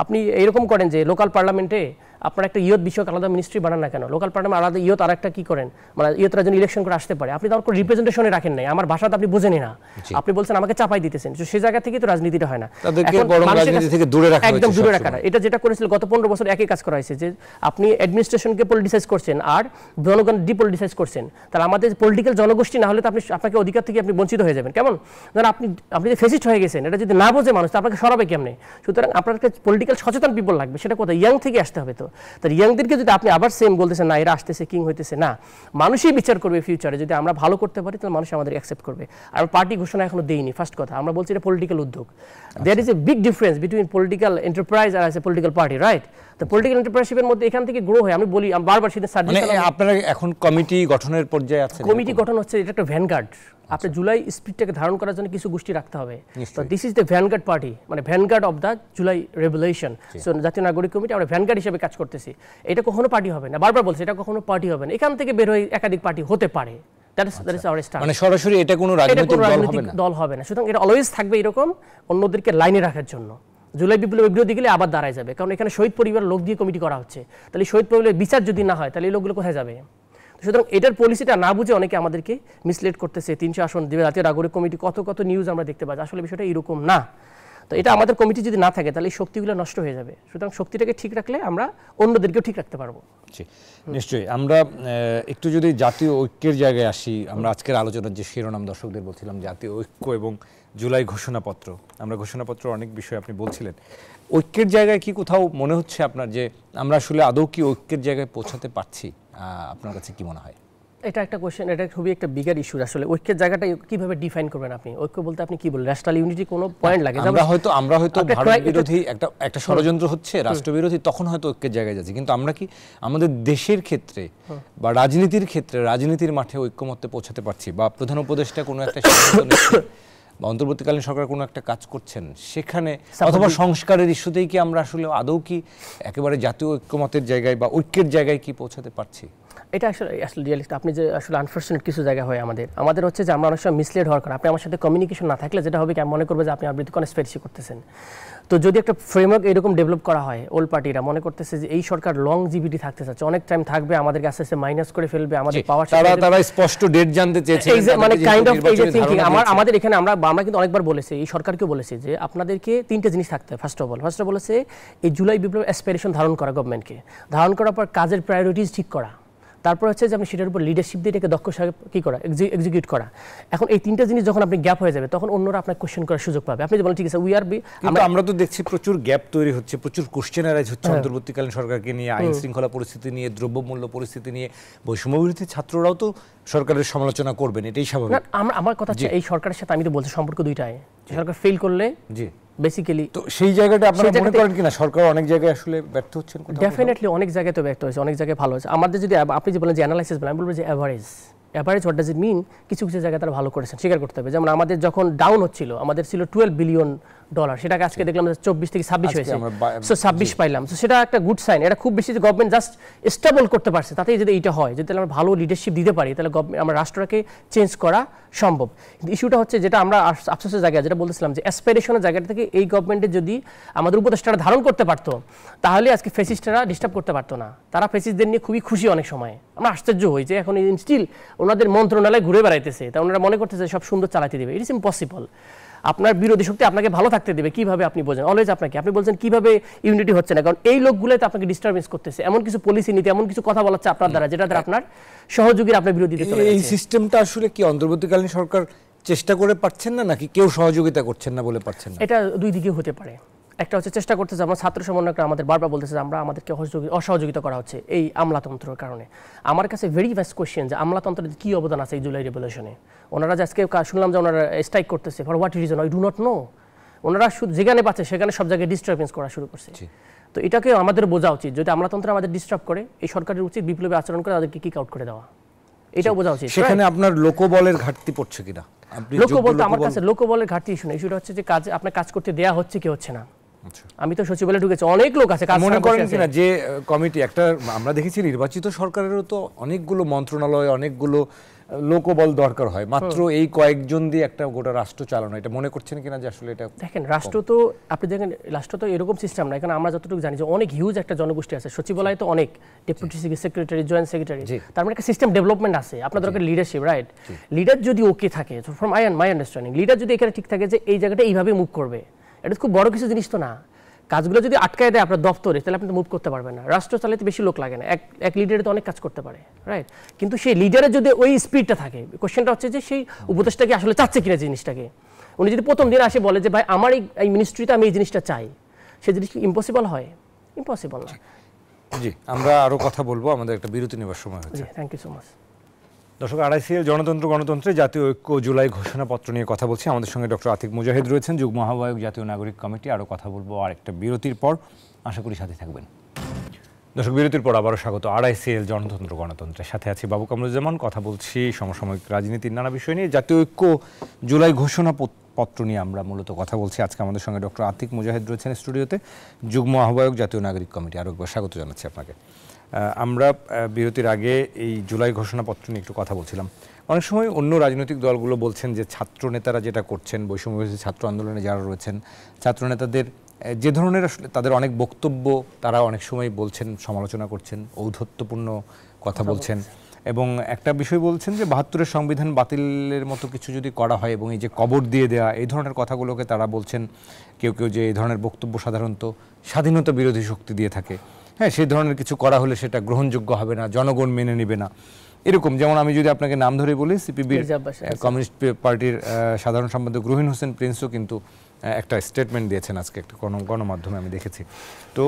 আপনি এইরকম করেন যে লোকাল পার্লামেন্টে আপনার একটা ইয়ত বিষয়ক আলাদা মিনিস্ট্রি বানান না কেন, লোকাল পার্লামেন্ট আলাদা ইয়ত আর একটা কি করেন, মানে ইয়তরা যেন ইলেকশন করে আসতে পারে। আপনি তো কোনো রিপ্রেজেন্টেশনে রাখেন নাই, আমার ভাষাটা আপনি বোঝেনি না, আপনি বলছেন আমাকে চাপাই দিতেছেন। তো সেই জায়গা থেকে তো রাজনীতিটা হয় না, একদম দূরে রাখা। এটা যেটা করেছিল গত 15 বছর একই কাজ করা হয়েছে, যে আপনি অ্যাডমিনিস্ট্রেশনকে পলিটিসাইজ করছেন আর জনগণ ডিপলিটিসাইজ করছেন। তাহলে আমাদের পলিটিক্যাল জনগোষ্ঠী না হলে তো আপনাকে অধিকার থেকে আপনি বঞ্চিত হয়ে যাবেন। কেমন ধরেন আপনি যে ফেসিস্ট হয়ে গেছেন, এটা যদি না বোঝে মানুষ, তো আপনাকে সরাবে কেমনে? সুতরাং আপনার পলিটিক্যাল সচেতন পিপল লাগবে। সেটা কোথায়? ইয়াং থেকে আসতে হবে। তো ইয়াংদেরকে যদি আপনি আবার সেম বলতেছেন না এরা আসতেছে কিং হইতেছে, না, মানুষই বিচার করবে ফিউচারে। যদি আমরা ভালো করতে পারি তাহলে মানুষ আমাদের অ্যাকসেপ্ট করবে। আর পার্টি ঘোষণা এখনো দেয়নি, ফার্স্ট কথা। আমরা বলছি এটা পলিটিক্যাল উদ্যোগ। There is a big difference between political enterprise আর এ পলিটিক্যাল পার্টি, রাইট? তো পলিটিক্যাল এন্টারপ্রাইজশিপের মধ্যে এখান থেকে গ্রো হয়। আমি বলি, আমি বারবার সেটা আপনারা এখন কমিটি গঠনের পর্যায়ে আছেন? কমিটি গঠন হচ্ছে, এটা একটা ভ্যানগার্ড। আপনার জুলাই স্পিরিটটাকে ধারণ করার জন্য কিছু গোষ্ঠী রাখতে হবে। তো this is the vanguard party, মানে vanguard of the July revolution. So Jatiya Nagorik committee আমরা ভ্যানগার্ড হিসেবে কাজ করতেছি। এটা কখনো পার্টি হবে না, বারবার বলছি, এটা কখনো পার্টি হবে না। এখান থেকে বের হয়ে একাধিক পার্টি হতে পারে, মানে সরাসরি এটা কোনো রাজনৈতিক দল হবে না। সুতরাং এটা অলওয়েজ থাকবে এরকম, অন্যদেরকে লাইনে রাখার জন্য। জুলাই বিপ্লবের বিরোধী গেলে আবার দাঁড়ায় যাবে, কারণ এখানে শহীদ পরিবার লোক দিয়ে কমিটি করা হচ্ছে। তাহলে শহীদ পরিবারের বিচার যদি না হয় তাহলে এই লোকগুলো কোথায় যাবে? সুতরাং এটার পলিসিটা না বুঝে অনেকে আমাদেরকে মিসলিড করতেছে। 300 আসন দেবে জাতীয় নাগরিক কমিটি, কত নিউজ আমরা দেখতে পাচ্ছি। আসলে বিষয়টা এরকম না। তো এটা আমাদের কমিটি যদি না থাকে তাহলে এই শক্তিগুলো নষ্ট হয়ে যাবে। সুতরাং শক্তিটাকে ঠিক রাখলে আমরা অন্যদেরকেও ঠিক রাখতে পারবো। নিশ্চয়ই। আমরা একটু যদি জাতীয় ঐক্যের জায়গায় আসি, আমরা আজকের আলোচনার যে শিরোনাম দর্শকদের বলছিলাম জাতীয় ঐক্য এবং জুলাই ঘোষণাপত্র। আমরা ঘোষণাপত্র অনেক বিষয় আপনি বলছিলেন, ঐক্যের জায়গায় কি কোথাও মনে হচ্ছে আপনার যে আমরা আসলে আদৌ কি ঐক্যের জায়গায় পৌঁছাতে পারছি? আপনার কাছে কি মনে হয়? এটা একটা কোশ্চেন, এটা খুবই একটা বিগার ইস্যু। আসলে ঐক্যের জায়গাটা কিভাবে ডিফাইন করবেন আপনি? ঐক্য বলতে আপনি কি বলেন? ন্যাশনাল ইউনিটি কোনো পয়েন্ট লাগে? আমরা হয়তো ভারত বিরোধী একটা ষড়যন্ত্র হচ্ছে, রাষ্ট্রবিরোধী, তখন হয়তো ঐক্যের জায়গায় যাচ্ছে। কিন্তু আমরা কি আমাদের দেশের ক্ষেত্রে বা রাজনীতির ক্ষেত্রে, রাজনীতির মাঠে ঐক্যমত্যে পৌঁছাতে পারছি? বা প্রধান উপদেষ্টা কোনো একটা সিদ্ধান্ত নিচ্ছেন বা অন্তর্বর্তীকালীন সরকার কোনো একটা কাজ করছেন, সেখানে অথবা সংস্কারের ইস্যুতেই কি আমরা আসলে আদৌ কি একেবারে জাতীয় ঐক্যমতের জায়গায় বা ঐক্যের জায়গায় কি পৌঁছাতে পারছি? এটা আসলে রিয়ালিস্ট। আপনি যে আসলে আনফরচুনেট কিছু জায়গা হয় আমাদের হচ্ছে যে আমরা অনেক সময় মিসলিড হওয়ার কারণে, আপনি আমার সাথে কমিউনিকেশন না থাকলে যেটা হবে কি, আমি মনে করবো যে আপনি আমার বিরুদ্ধে কনস্পিরেসি করতেছেন। তো যদি একটা ফ্রেমওয়ার্ক এরকম ডেভেলপ করা হয়, ওল্ড পার্টিরা মনে করতেছে যে এই সরকার লং জিবিটি থাকতে চাচ্ছে, অনেক টাইম থাকবে, আমাদেরকে আস্তে আস্তে মাইনাস করে ফেলবে, আমাদের পাওয়ার তারা স্পষ্ট ডেট জানতে চেয়েছে, মানে কাইন্ড অফ এই যে থিংকিং। আমাদের এখানে আমরা কিন্তু অনেকবার বলেছি, এই সরকারকেও বলেছি যে আপনাদেরকে 3টে জিনিস থাকতে হবে। ফার্স্ট অফ অল বলেছে এই জুলাই বিপ্লব অ্যাসপিরেশন ধারণ করা, গভর্নমেন্টকে ধারণ করার পর কাজের প্রায়োরিটিজ ঠিক করা, তারপর হচ্ছে যে আপনি সেটার উপর লিডারশিপ দিয়ে এটাকে দক্ষ কি করা, এক্সিকিউট করা। এখন এই 3টে জিনিস যখন আপনি গ্যাপ হয়ে যাবে, তখন অন্যরা আপনার কোশ্চেন করার সুযোগ পাবে। আপনি যে বলেন ঠিক আছে, আমরা তো দেখছি প্রচুর গ্যাপ তৈরি হচ্ছে, প্রচুর কোশ্চেনারাইজ হচ্ছে অন্তর্বর্তীকালীন সরকারকে নিয়ে, আইন শৃঙ্খলা পরিস্থিতি নিয়ে, দ্রব্যমূল্য পরিস্থিতি নিয়ে। বৈষম্যবিরোধী ছাত্ররাও তো সরকারের সমালোচনা করবেন, এটাই স্বাভাবিক। আমার কথা হচ্ছে এই সরকারের সাথে আমি তো বলছি সম্পর্ক দুইটাই। সরকার ফেল করলে জি বেসিক্যালি, তো সেই জায়গাটা আপনারা মনে করেন কিনা সরকার অনেক জায়গায় আসলে ব্যর্থ হচ্ছেন? ডেফিনেটলি অনেক জায়গায় তো ব্যর্থ হয়েছে, অনেক জায়গায় ভালো হয়েছে। আমাদের যদি আপনি যে বলেন যে অ্যানালাইসিস বলেন, আমি বলবো যে অ্যাভারেজ হোয়াট ডাজ ইট মিন? কিছু জায়গায় তারা ভালো করেছেন, স্বীকার করতে হবে। যেমন আমাদের যখন ডাউন হচ্ছিল, আমাদের ছিল $12 বিলিয়ন, সেটাকে আজকে দেখলাম 24 থেকে 26 হয়েছে, সো 26 পাইলাম। তো সেটা একটা গুড সাইন। এটা খুব বেশি যে গভর্নমেন্ট জাস্ট স্টেবল করতে পারছে, তাতেই যদি এইটা হয়, যদি আমরা ভালো লিডারশিপ দিতে পারি, তাহলে আমরা রাষ্ট্রটাকে চেঞ্জ করা সম্ভব। কিন্তু ইস্যুটা হচ্ছে যেটা আমরা আফসোসের জায়গায় যেটা বলতেছিলাম, যে অ্যাসপিরেশনের জায়গাটা থেকে এই গভর্নমেন্টে যদি আমাদের উপদেষ্টারা ধারণ করতে পারতো, তাহলে আজকে ফেসিস্টরা ডিস্টার্ব করতে পারতো না। তারা ফেসিস্টদের নিয়ে খুবই খুশি, অনেক সময় আমরা আশ্চর্য হই যে এখন স্টিল ওনাদের মন্ত্রণালয় ঘুরে বেড়াইতেছে, তা ওনারা মনে করতেছে সব সুন্দর চালাতে দেবে। It is impossible. আপনার বিরোধী শক্তি আপনাকে ভালো থাকতে দেবে কিভাবে? আপনি বোঝেন অলওয়েজ আপনি বলছেন কিভাবে ইউনিটি হচ্ছে না, কারণ এই লোকগুলোই তো আপনাকে ডিস্টারবেন্স করতেছে। এমন কিছু পলিসি নীতি, এমন কিছু কথা বলাচ্ছে আপনার দ্বারা, যেটা দ্বারা আপনার সহযোগীরা আপনার বিরোধীতে চলে যাচ্ছে। এই সিস্টেমটা আসলে কি অন্তর্বর্তীকালীন সরকার চেষ্টা করে পারছেন না, নাকি কেউ সহযোগিতা করছেন না বলে পারছেন না? এটা দুই দিকে হতে পারে। একটা হচ্ছে চেষ্টা করতেছে, আমরা ছাত্র সমন্বয়করা আমাদের বারবার বলতেছে যে আমাদেরকে অসহযোগিতা করা হচ্ছে এই আমলাতন্ত্রের কারণে। আমার কাছে ভেরি বেস্ট কোয়েশ্চেন যে আমলাতন্ত্রের কি অবদান আছে এই জুলাই রেভলিউশনে? ওনারা যে আজকে শুনলাম যে ওনারা স্ট্রাইক করতেছে, for what reason I do not know. ওনারা শুধু যেখানে পাচ্ছে সেখানে সব জায়গায় ডিস্টারবেন্স করা শুরু করছে। তো এটাকে আমাদের বোঝা উচিত, যদি আমলাতন্ত্র আমাদের ডিস্টার্ব করে এই সরকারের উচিত বিপ্লবী আচরণ করে তাদেরকে কিক আউট করে দেওয়া, এটাও বোঝা উচিত। সেখানে আপনার লোকবলের ঘাটতি পড়ছে কিনা? লোকবল তো আমার কাছে লোকবলের ঘাটতি ইস্যু না, ইস্যুটা হচ্ছে যে কাজ আপনার কাজ করতে দেয়া হচ্ছে কি হচ্ছে না। আমি তো সচিবালয়ে ঢুকেছি, অনেক লোক আছে কাজ মনে করেন কিনা যে কমিটি একটা আমরা দেখেছি নির্বাচিত সরকারেরও তো অনেকগুলো মন্ত্রণালয় অনেকগুলো লোকবল দরকার হয়, মাত্র এই কয়েকজন দিয়ে একটা গোটা রাষ্ট্র চালানো, এটা মনে করছেন কিনা যে আসলে এটা? দেখেন রাষ্ট্র তো আপনি দেখেন রাষ্ট্র তো এরকম সিস্টেম না, এখানে আমরা যতটুকু জানি যে অনেক হিউজ একটা জনগোষ্ঠী আছে, সচিবালয় তো অনেক ডেপুটি সেক্রেটারি জয়েন্ট সেক্রেটারি, তার মানে একটা সিস্টেম ডেভেলপমেন্ট আছে, আপনার দরকার লিডারশিপ, রাইট? লিডার যদি ওকে থাকে, ফ্রম মাই আন্ডারস্ট্যান্ডিং লিডার যদি এখানে ঠিক থাকে যে এই জায়গাটা এইভাবে মুভ করবে, এটা খুব বড় কিছু জিনিস তো না। কাজগুলো যদি আটকায় দেয় আপনার দপ্তরে, তাহলে আপনি তো মুভ করতে পারবেন না। রাষ্ট্র চালাতে বেশি লোক লাগে না, এক লিডারে তো অনেক কাজ করতে পারে, রাইট? কিন্তু সেই লিডারের যদি ওই স্পিডটা থাকে, কোশ্চেনটা হচ্ছে যে সেই উপদেশটাকে আসলে চাচ্ছে কিনা জিনিসটাকে। উনি যদি প্রথম দিন আসে বলে যে ভাই আমার এই মিনিস্ট্রিতে আমি এই জিনিসটা চাই, সেই জিনিস কি ইম্পসিবল হয়? ইম্পসিবল না। জি, আমরা আরো কথা বলবো, আমাদের একটা বিরতি নেবার সময় হচ্ছে। Thank you so much. দর্শক, আড়াইসিএল গণতন্ত্রে জাতীয় ঐক্য জুলাই ঘোষণাপত্র নিয়ে কথা বলছি। আমাদের সঙ্গে ডক্টর আতিক মুজাহিদ রয়েছেন, যুগ্ম আহ্বায়ক জাতীয় নাগরিক কমিটি। আরও কথা বলবো আর একটা বিরতির পর, আশা করি সাথে থাকবেন। দর্শক, বিরতির পর আবারও স্বাগত আড়াইসিএল গণতন্ত্রের সাথে আছি বাবু কামরুজ্জামান। কথা বলছি সমসাময়িক রাজনীতির নানা বিষয় নিয়ে। জাতীয় ঐক্য জুলাই ঘোষণাপত্র নিয়ে আমরা মূলত কথা বলছি। আজকে আমাদের সঙ্গে ডক্টর আতিক মুজাহিদ রয়েছেন স্টুডিওতে, যুগ্ম আহ্বায়ক জাতীয় নাগরিক কমিটি। আরও একবার স্বাগত জানাচ্ছি আপনাকে। আমরা বিরতির আগে এই জুলাই ঘোষণাপত্র নিয়ে একটু কথা বলছিলাম। অনেক সময় অন্য রাজনৈতিক দলগুলো বলছেন যে ছাত্র নেতারা যেটা করছেন, বৈষম্যবিরোধী ছাত্র আন্দোলনে যারা রয়েছেন, ছাত্র নেতাদের যে ধরনের আসলে তাদের অনেক বক্তব্য, তারা অনেক সময় বলছেন, সমালোচনা করছেন, ঔদ্ধত্যপূর্ণ কথা বলছেন, এবং একটা বিষয় বলছেন যে ৭২-এর সংবিধান বাতিলের মতো কিছু যদি করা হয় এবং এই যে কবর দিয়ে দেওয়া, এই ধরনের কথাগুলোকে তারা বলছেন, কেউ যে এই ধরনের বক্তব্য সাধারণত স্বাধীনতা বিরোধী শক্তি দিয়ে থাকে। হ্যাঁ, সেই ধরনের কিছু করা হলে সেটা গ্রহণযোগ্য হবে না, জনগণ মেনে নেবে না, এরকম। যেমন আমি যদি আপনাকে নাম ধরে বলি, সিপিবির কমিউনিস্ট পার্টির সাধারণ সম্পাদক রুহিন হোসেন প্রিন্সও কিন্তু একটা স্টেটমেন্ট দিয়েছেন আজকে একটা গণমাধ্যমে আমি দেখেছি। তো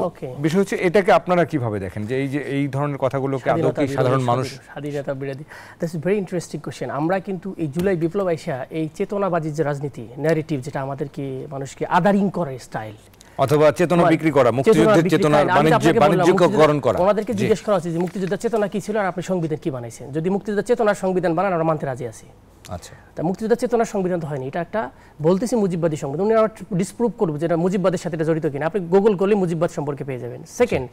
বিষয় হচ্ছে এটাকে আপনারা কিভাবে দেখেন, যে এই ধরনের কথাগুলোকে আদৌ কি সাধারণ মানুষ? স্বাধীনতা বিরোধী, that's a very interesting question. আমরা কিন্তু এই জুলাই বিপ্লব আইসা এই চেতনাবাজির যে রাজনীতি ন্যারেটিভ, যেটা আমাদেরকে মানুষকে আদারিং করে স্টাইল, অথবা চেতনা বিক্রি করা, মুক্তিযুদ্ধের চেতনা বাণিজ্যিকরণ করা, ওনাদেরকে জিজ্ঞেস করা উচিত যে মুক্তিযুদ্ধের চেতনা কি ছিল আর আপনি সংবিধান কি বানাইছেন। যদি মুক্তিযুদ্ধের চেতনার সংবিধান বানান, আমরা মানতে রাজি আছি। আচ্ছা, তা মুক্তিযুদ্ধের চেতনার সংবিধান তো হয়নি, এটা একটা বলতেছি মুজিববাদী সংবিধান। উনি আবার ডিসপ্রুভ করবো যেটা মুজিববাদের সাথে এটা জড়িত কিনা। আপনি গুগল করলে মুজিববাদ সম্পর্কে পেয়ে যাবেন। সেকেন্ড,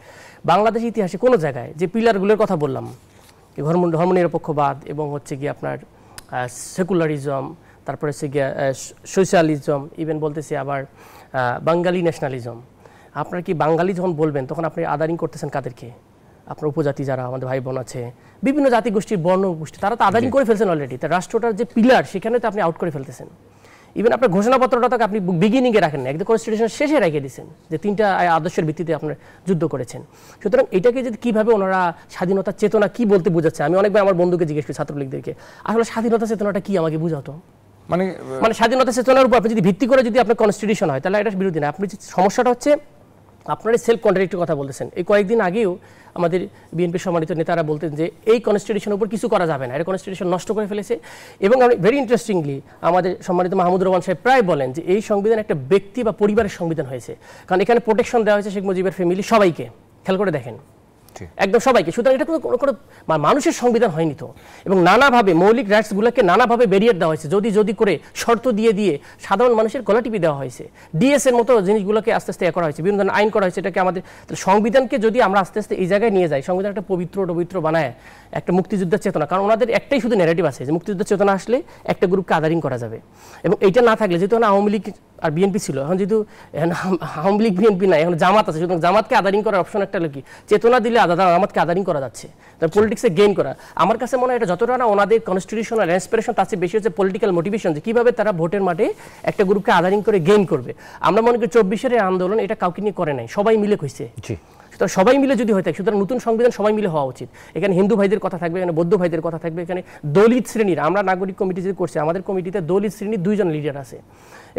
বাংলাদেশ ইতিহাসে কোনো জায়গায় যে পিলারগুলোর কথা বললাম, ধর্মনিরপেক্ষবাদ এবং হচ্ছে গিয়ে আপনার সেকুলারিজম, তারপরে হচ্ছে গিয়ে সোশ্যালিজম, ইভেন বলতেছি আবার বাঙালি ন্যাশনালিজম। আপনার কি বাঙালি যখন বলবেন তখন আপনি আদারিং করতেছেন কাদেরকে? আপনার উপজাতি যারা আমাদের ভাই বোন আছে, বিভিন্ন জাতিগোষ্ঠীর বর্ণ গোষ্ঠী, তারা তো আদারিং করে ফেলছেন অলরেডি। তার রাষ্ট্রটার যে পিলার, সেখানে তো আপনি আউট করে ফেলতেছেন। ইভেন আপনার ঘোষণাপত্রটাকে আপনি বিগিনিংয়ে রাখেন না, একদম কনস্টিটিউশন শেষে রেখে দিচ্ছেন যে 3টা আদর্শের ভিত্তিতে আপনার যুদ্ধ করেছেন। সুতরাং এটাকে যদি কীভাবে ওনারা স্বাধীনতার চেতনা কি বলতে বোঝাচ্ছে, আমি অনেকবার আমার বন্ধুকে জিজ্ঞেস করি, ছাত্রলীগদেরকে, আসলে স্বাধীনতা চেতনাটা কি আমাকে বুঝাতো। মানে স্বাধীনতা চেতনার উপর আপনি যদি ভিত্তি করে যদি আপনার কনস্টিটিউশন হয়, তাহলে এটা বিরোধী না। আপনি সমস্যাটা হচ্ছে আপনার সেলফ কন্ট্রাডিক্টরি কথা বলতেছেন। এই কয়েকদিন আগেও আমাদের বিএনপির সম্মানিত নেতারা বলতেন যে এই কনস্টিটিউশনের উপর কিছু করা যাবে না, এটা কনস্টিটিউশন নষ্ট করে ফেলেছে। এবং ভেরি ইন্টারেস্টিংলি আমাদের সম্মানিত মাহমুদুর রহমান সাহেব প্রায় বলেন যে এই সংবিধান একটা ব্যক্তি বা পরিবারের সংবিধান হয়েছে, কারণ এখানে প্রোটেকশন দেওয়া হয়েছে শেখ মুজিবের ফ্যামিলি সবাইকে, খেয়াল করে দেখেন, একদম সবাইকে। সুতরাং এটা কোনো মানুষের সংবিধান হয়নি তো। এবং নানাভাবে মৌলিক রাইটসগুলোকে নানাভাবে ব্যারিয়ার দেওয়া হয়েছে, যদি করে শর্ত দিয়ে সাধারণ মানুষের গলা টিপি দেওয়া হয়েছে। ডিএস এর মতো জিনিসগুলোকে আস্তে আস্তে করা হয়েছে, বিভিন্ন ধরনের আইন করা হয়েছে। এটাকে আমাদের সংবিধানকে যদি আমরা আস্তে আস্তে এই জায়গায় নিয়ে যাই, সংবিধান একটা পবিত্র বানায় একটা মুক্তিযুদ্ধের চেতনা, কারণ ওনাদের একটাই শুধু ন্যারেটিভ আছে যে মুক্তিযুদ্ধের চেতনা আসলে একটা গ্রুপকে আদারিং করা যাবে। এবং এইটা না থাকলে, যেহেতু আওয়ামী লীগ আর বিএনপি ছিল, এখন যেহেতু আওয়ামী লীগ বিএনপি নাই, এখন জামাত আছে, সুতরাং জামাতকে আদারিং করার অপশন একটা কি, চেতনা দিলে জামাতকে আদারিং করা যাচ্ছে, তার পলিটিক্সে গেইন করা। আমার কাছে মনে হয় এটা যতটা না ওনাদের কনস্টিটিউশনাল ইন্সপিরেশন, তার চেয়ে বেশি হচ্ছে পলিটিক্যাল মোটিভেশন, যে কীভাবে তারা ভোটের মাঠে একটা গ্রুপকে আদারিং করে গেইন করবে। আমরা মনে করি 24-এর আন্দোলন এটা কাউকে নিয়ে করে নাই, সবাই মিলে হয়েছে। সুতরাং সবাই মিলে যদি হয়ে থাকে, সুতরাং নতুন সংবিধান সবাই মিলে হওয়া উচিত। এখানে হিন্দু ভাইদের কথা থাকবে, এখানে বৌদ্ধ ভাইদের কথা থাকবে, এখানে দলিত শ্রেণীর, আমরা নাগরিক কমিটি যে করছি আমাদের কমিটিতে দলিত শ্রেণীর 2 জন লিডার আছে,